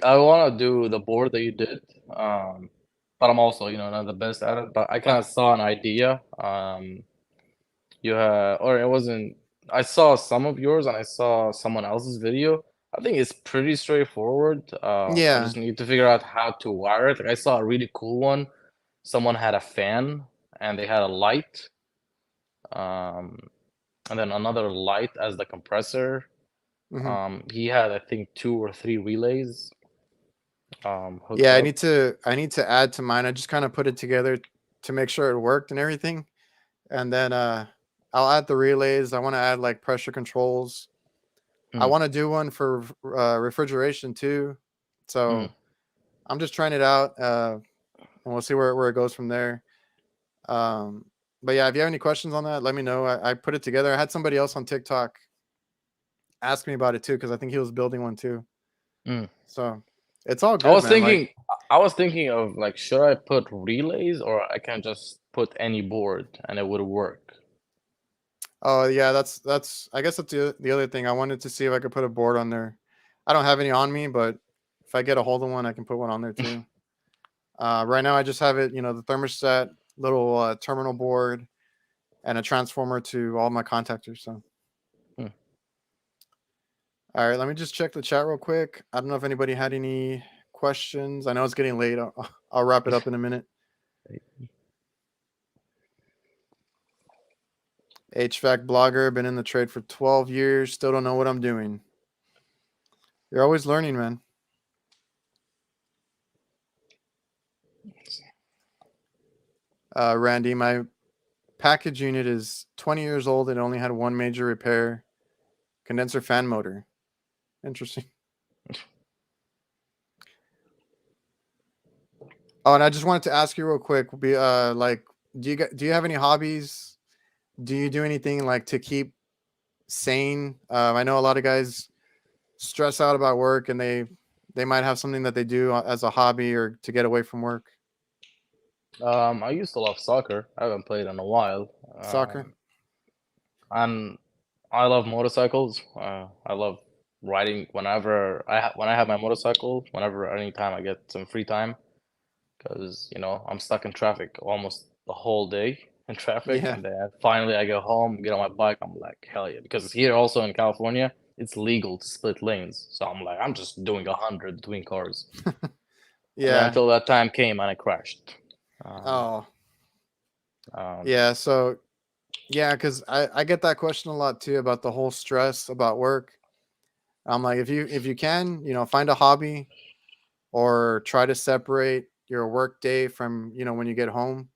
I want to do the board that you did, but I'm also, not the best at it. But I kind of saw an idea. You had, or it wasn't. I saw some of yours, and I saw someone else's video. I think it's pretty straightforward. I Yeah. just need to figure out how to wire it. Like I saw a really cool one. Someone had a fan, and they had a light, um, and then another light as the compressor. He had, I think, 2 or 3 relays hooked Yeah, up. I need to add to mine. I just kind of put it together to make sure it worked and everything. And then I'll add the relays. I want to add like pressure controls. I Mm, want to do one for refrigeration too. mm, So I'm just trying it out, and we'll see where it goes from there. Um, but yeah, if you have any questions on that, let me know. I put it together. I had somebody else on TikTok ask me about it too because I think he was building one too. mm. So it's all I good, was man. Like, thinking, I was thinking of like, should I put relays or I can just put any board and it would work? oh yeah, that's. I guess that's the other thing. I wanted to see if I could put a board on there. I don't have any on me, but if I get a hold of one, I can put one on there too. Right now, I just have it. The thermostat, little terminal board, and a transformer to all my contactors. So, Hmm. all right, let me just check the chat real quick. I don't know if anybody had any questions. I know it's getting late. I'll wrap it up in a minute. HVAC blogger, been in the trade for 12 years. Still don't know what I'm doing. You're always learning, man. Randy, my package unit is 20 years old and only had one major repair. Condenser fan motor. Interesting. Oh, and I just wanted to ask you real quick. Like, do you have any hobbies? Do you do anything like to keep sane? I know a lot of guys stress out about work, and they might have something that they do as a hobby or to get away from work. I used to love soccer. I haven't played in a while. Soccer. And I love motorcycles. I love riding whenever when I have my motorcycle. Whenever anytime I get some free time, because I'm stuck in traffic almost the whole day in traffic, Yeah. and then finally I go home, get on my bike. I'm like, hell yeah! Because here also in California, it's legal to split lanes. So I'm like, I'm just doing 100 between cars. And then Yeah. until that time came and I crashed. Um, Oh. um, Yeah. So yeah, because I get that question a lot too about the whole stress about work. I'm like, if you can, find a hobby or try to separate your work day from when you get home.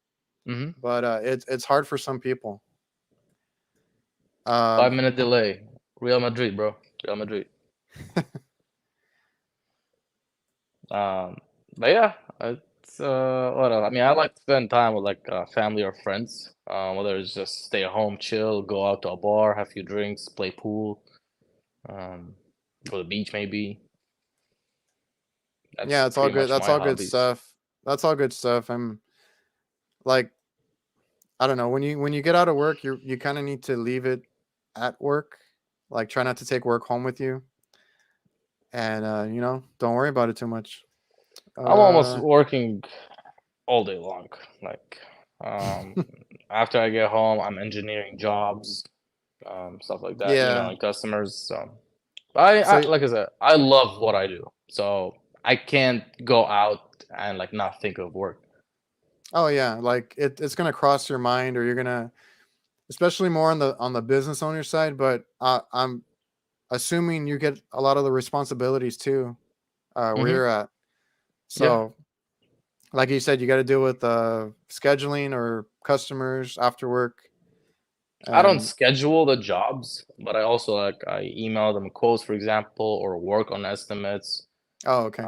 mhm. But it's hard for some people. 5 Um, minute delay. Real Madrid, bro. Real Madrid. Um, but yeah, it's what else? I mean, I like to spend time with like family or friends. Whether it's just stay at home, chill, go out to a bar, have a few drinks, play pool, um, go to the beach maybe. yeah, That's it's all pretty good. much That's my all good hobbies. stuff. That's all good stuff. I'm like, I don't know, when you get out of work, you kind of need to leave it at work. Like, try not to take work home with you, and don't worry about it too much. I'm almost Uh, working all day long. Like, um, after I get home, I'm engineering jobs, stuff like that, yeah. emailing customers. So So, like I said, I love what I do, so I can't go out and like not think of work. oh yeah, like it's gonna cross your mind, or you're gonna, especially more on the business owner side. But I'm assuming you get a lot of the responsibilities too, where Hmm. you're at. Yeah, So, like you said, you got to deal with scheduling or customers after work. I don't And schedule the jobs, but I also like I email them quotes, for example, or work on estimates, oh, okay,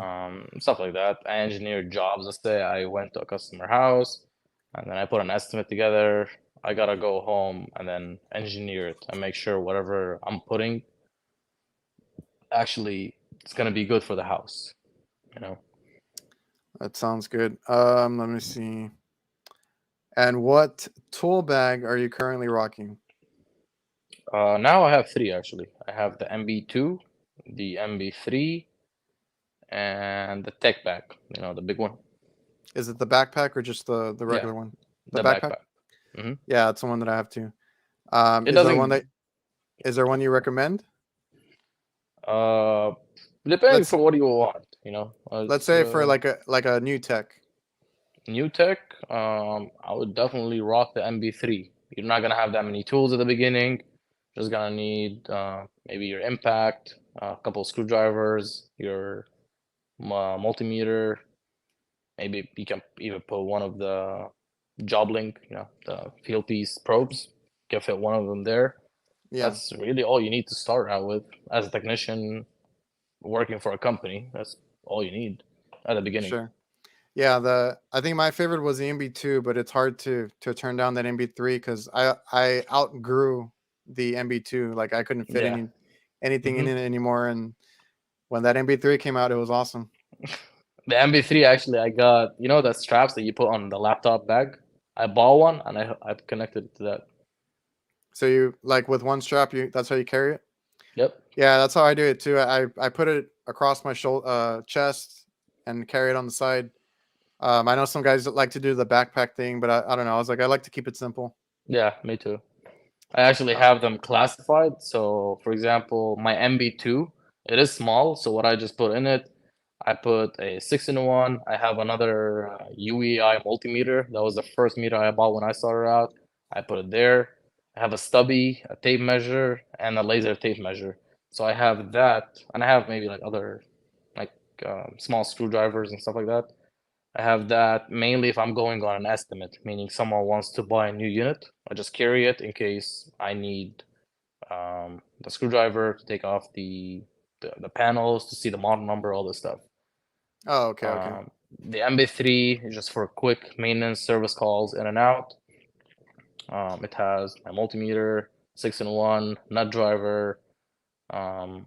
stuff like that. I engineer jobs. Let's say I went to a customer house, and then I put an estimate together. I gotta go home and then engineer it and make sure whatever I'm putting actually it's gonna be good for the house. You know. that sounds good. Let me see. And what tool bag are you currently rocking? Now I have three actually. I have the MB2, the MB3, and the tech bag. The big one. Is it the backpack or just the Yeah, regular one? The the backpack? backpack. Hmm. Yeah, it's the one that I have too. It doesn't. Is there one you recommend? Uh, Depending Let's for what you want. let's It's say for like a new tech. new tech. I would definitely rock the MB3. You're not gonna have that many tools at the beginning. Just gonna need maybe your impact, a couple of screwdrivers, your multimeter. Maybe you can even put one of the job link, the field piece probes. You can fit one of them there. Yeah, That's really all you need to start out with as a technician working for a company. That's all you need at the beginning. sure. Yeah, I think my favorite was the MB2, but it's hard to turn down that MB3 because I outgrew the MB2. Like I couldn't fit Yeah. anything in hmm it anymore. And when that MB3 came out, it was awesome. The MB3 actually, I got the straps that you put on the laptop bag. I bought one and I connected it to that. So you like with one strap, you that's how you carry it. Yep. Yeah, that's how I do it too. I put it across my shoulder, chest, and carry it on the side. I know some guys that like to do the backpack thing, but I don't know. I was like, I like to keep it simple. Yeah, me too. I actually Uh, have them classified. So, for example, my MB2, it is small. So what I just put in it, I put a 6-in-1. I have another UEI multimeter. That was the first meter I bought when I started out. I put it there. I have a stubby, a tape measure, and a laser tape measure. So I have that, and I have maybe like other like small screwdrivers and stuff like that. I have that mainly if I'm going on an estimate, meaning someone wants to buy a new unit. I just carry it in case I need the screwdriver to take off the panels to see the model number, all this stuff. oh, okay, okay. The MB3 is just for quick maintenance service calls in and out. It has my multimeter, 6-in-1, nut driver.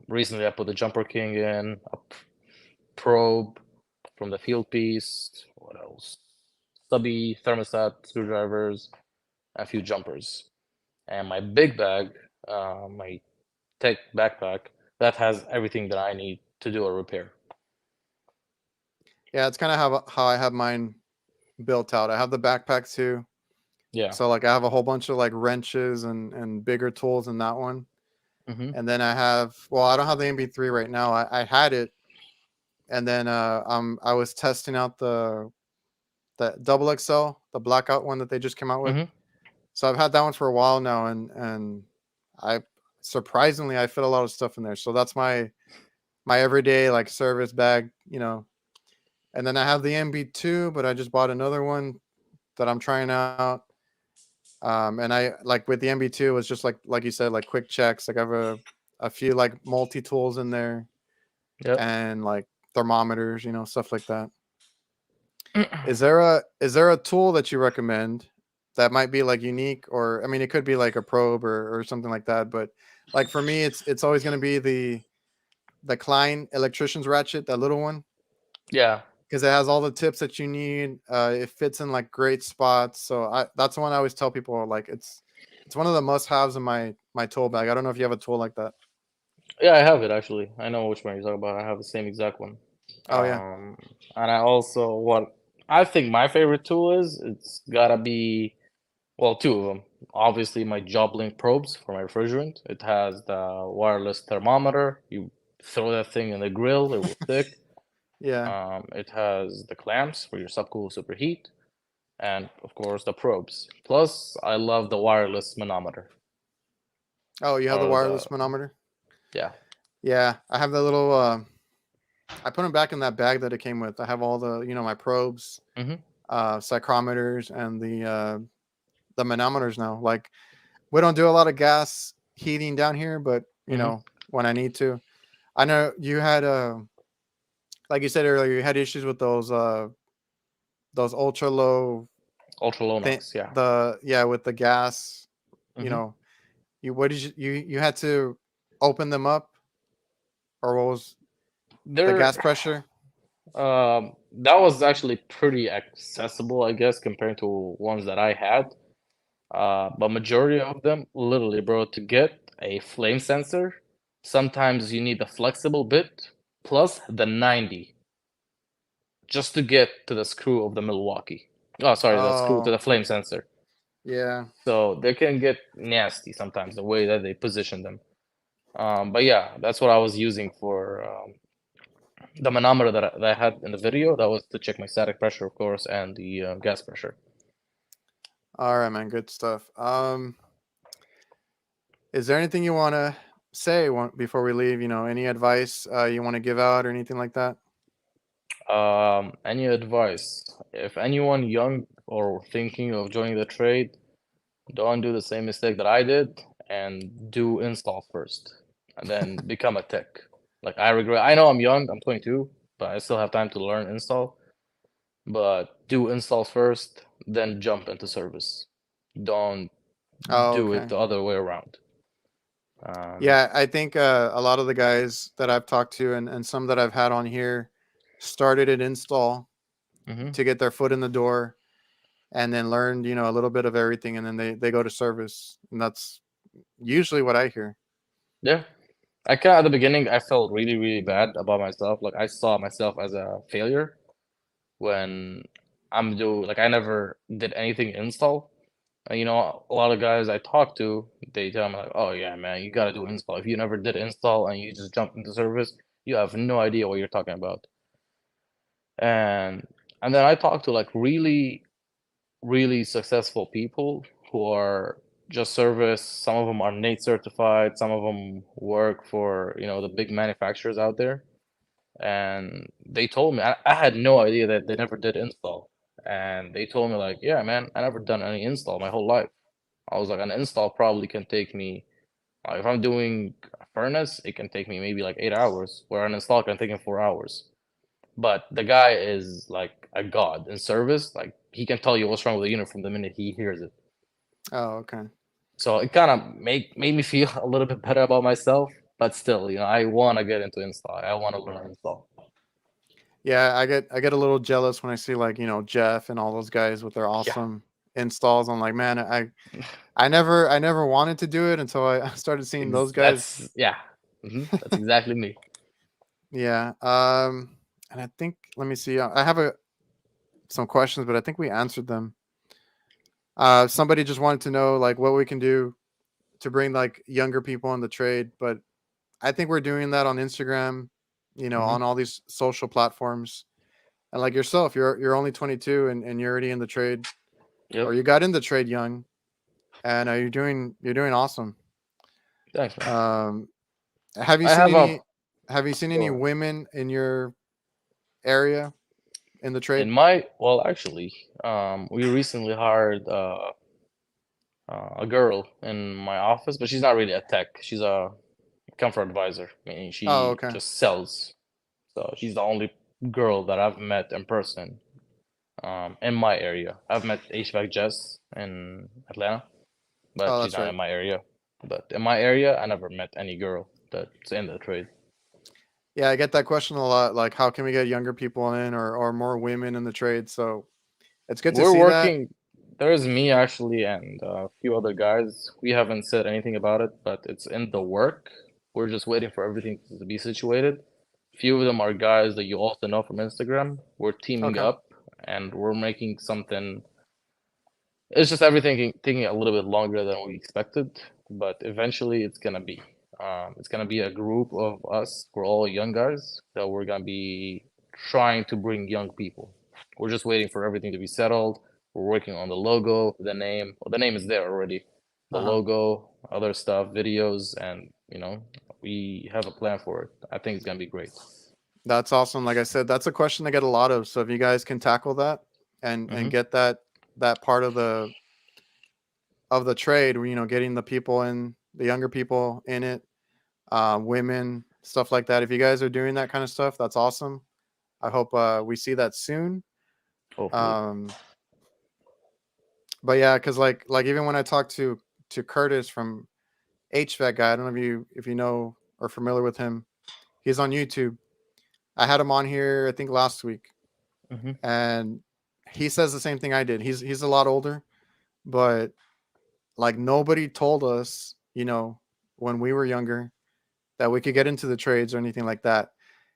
Recently, I put the Jumper King in, a probe from the field piece. What else? Stubby, thermostat, screwdrivers, a few jumpers. And my big bag, my tech backpack, that has everything that I need to do a repair. Yeah, it's kind of how I have mine built out. I have the backpack too. Yeah. So like I have a whole bunch of like wrenches and bigger tools in that one. hmm And then I have well, I don't have the MB3 right now. I had it, and then I was testing out the double XL, the blackout one that they just came out with. hmm So I've had that one for a while now, and I surprisingly I fit a lot of stuff in there. So that's my everyday like service bag, you know. And then I have the MB2, but I just bought another one that I'm trying out. And I like with the MB2, it was just like you said, like quick checks. Like I have a few like multi tools in there Yep. and like thermometers, you know, stuff like that. Is there a tool that you recommend that might be like unique, or I mean it could be like a probe or something like that, but like for me it's always going to be the Klein electrician's ratchet, that little one, Yeah. because it has all the tips that you need. It fits in like great spots. So that's the one I always tell people, like it's one of the must haves in my tool bag. I don't know if you have a tool like that. Yeah, I have it actually. I know which one you're talking about. I have the same exact one. Oh yeah. And I also what I think my favorite tool is, it's gotta be, well, two of them. Obviously, my job link probes for my refrigerant. It has the wireless thermometer. You throw that thing in the grill, it will stick. Yeah. It has the clamps for your subcool superheat, and of course the probes. Plus, I love the wireless manometer. Oh, you have the Or the wireless manometer? Yeah. Yeah, I have that little I put them back in that bag that it came with. I have all the, you know, my probes, hmm psychrometers, and the manometers now. Like we don't do a lot of gas heating down here, but you hmm know, when I need to. I know you had like you said earlier, you had issues with those ultra low Ultra low NOx. Yeah. the yeah, with the gas, you hmm know. You what did you had to open them up, or what was the They're gas pressure? that was actually pretty accessible, I guess, compared to ones that I had. But majority of them, literally, bro, to get a flame sensor, sometimes you need a flexible bit plus the 90 just to get to the screw of the Milwaukee. Oh, sorry, the screw to Oh, the flame sensor. yeah. So they can get nasty sometimes the way that they position them. But yeah, that's what I was using for the manometer that I had in the video. That was to check my static pressure, of course, and the gas pressure. All right, man. Good stuff. Is there anything you want to say before we leave? Any advice you want to give out or anything like that? Any advice? If anyone young or thinking of joining the trade, don't do the same mistake that I did and do install first and then become a tech. Like I regret, I know I'm young, I'm 22, but I still have time to learn install. But do installs first, then jump into service. Don't Oh, do it okay. the other way around. Um, Yeah, I think a lot of the guys that I've talked to and some that I've had on here started at install mhm. to get their foot in the door and then learned, a little bit of everything, and then they go to service. And that's usually what I hear. Yeah. I kind of at the beginning I felt really, really bad about myself. Like I saw myself as a failure when like I never did anything install. And a lot of guys I talk to, they tell me like, "Oh yeah, man, you gotta do install. If you never did install and you just jump into service, you have no idea what you're talking about." And and then I talk to like really, really successful people who are just service. Some of them are NATE certified. Some of them work for the big manufacturers out there. And they told me I had no idea that they never did install. And they told me like, yeah, man, I never done any install my whole life. I was like, an install probably can take me, if I'm doing a furnace, it can take me maybe like 8 hours, where an install can take me 4 hours. But the guy is like a god in service. Like he can tell you what's wrong with the unit from the minute he hears it. Oh, okay. So it kind of made me feel a little bit better about myself. But still, I want to get into install. I want to learn install. Yeah, I get a little jealous when I see like, Jeff and all those guys with their Yeah. awesome installs. I'm like, man, I never wanted to do it until I started seeing those guys. That's yeah. That's exactly me. Yeah. And I think, let me see. I have some questions, but I think we answered them. Somebody just wanted to know like what we can do to bring like younger people in the trade, but I think we're doing that on Instagram, Hmm. on all these social platforms. And like yourself, you're only 22 and you're already in the trade, or Yep. you got in the trade young, and you're doing awesome. Thanks, man. Um, have you I seen have a any have you seen Go any ahead. women in your area in the trade? In my well, actually, we recently hired a girl in my office, but she's not really a tech. She's a comfort advisor, meaning Oh, she okay. just sells. So she's the only girl that I've met in person in my area. I've met HVAC Jess in Atlanta, but Oh, she's that's not right. in my area. But in my area, I never met any girl that's in the trade. Yeah, I get that question a lot. Like, how can we get younger people in, or more women in the trade? So it's good to We're see that. working. There's me actually and a few other guys. We haven't said anything about it, but it's in the work. We're just waiting for everything to be situated. Few of them are guys that you also know from Instagram. We're teaming Okay. up and we're making something. It's just everything taking a little bit longer than we expected, but eventually it's gonna be. It's gonna be a group of us. We're all young guys that we're gonna be trying to bring young people. We're just waiting for everything to be settled. We're working on the logo, the name. Well, the name is there already. The Uh huh. logo, other stuff, videos, and we have a plan for it. I think it's gonna be great. That's awesome. Like I said, that's a question I get a lot of. So if you guys can tackle that and Hmm. get that part of the trade, getting the people in, the younger people in it, women, stuff like that. If you guys are doing that kind of stuff, that's awesome. I hope we see that soon. Hopefully. Um, but yeah, because like even when I talked to Curtis from HVAC guy, I don't know if you know or familiar with him. He's on YouTube. I had him on here I think last week, Hmm. and he says the same thing I did. He's a lot older, but like nobody told us, when we were younger, that we could get into the trades or anything like that.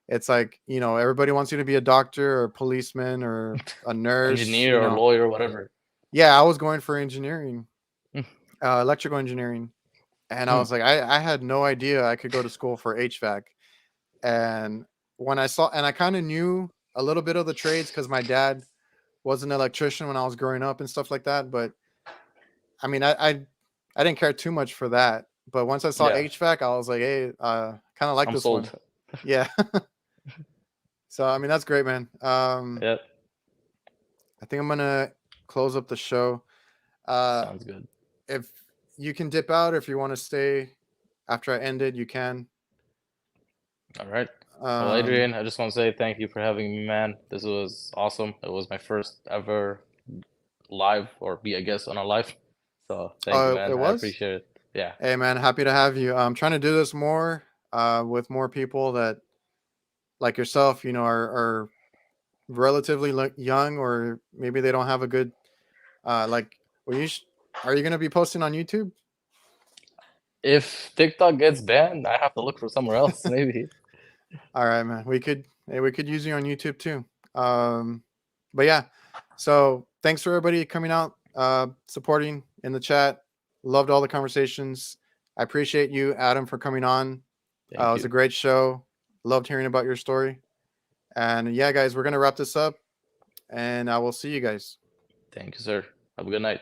It's like, everybody wants you to be a doctor or a policeman or a nurse, Engineer or lawyer, whatever. Yeah, I was going for engineering, Mm, electrical engineering. And I mm, was like, I had no idea I could go to school for HVAC. And when I saw, and I kind of knew a little bit of the trades because my dad was an electrician when I was growing up and stuff like that. But I mean, I didn't care too much for that. But once I saw Yeah. HVAC, I was like, hey, kind of like I'm this one. sold. Yeah. So I mean, that's great, man. Yep. I think I'm gonna close up the show. Sounds good. If you can dip out, if you want to stay after I ended, you can. All right. Well, Um, Adrian, I just want to say thank you for having me, man. This was awesome. It was my first ever live or be a guest on a live. So thank you, oh, man. it I was. appreciate it. Yeah. Hey, man, happy to have you. I'm trying to do this more, with more people that like yourself. Are relatively young, or maybe they don't have a good, like. Well, are you gonna be posting on YouTube? If TikTok gets banned, I have to look for somewhere else, maybe. All right, man. We could use you on YouTube too. But yeah. So thanks for everybody coming out, supporting in the chat. Loved all the conversations. I appreciate you, Adam, for coming on. It Thank was a you. great show. Loved hearing about your story. And yeah, guys, we're gonna wrap this up, and I will see you guys. Thank you, sir. Have a good night.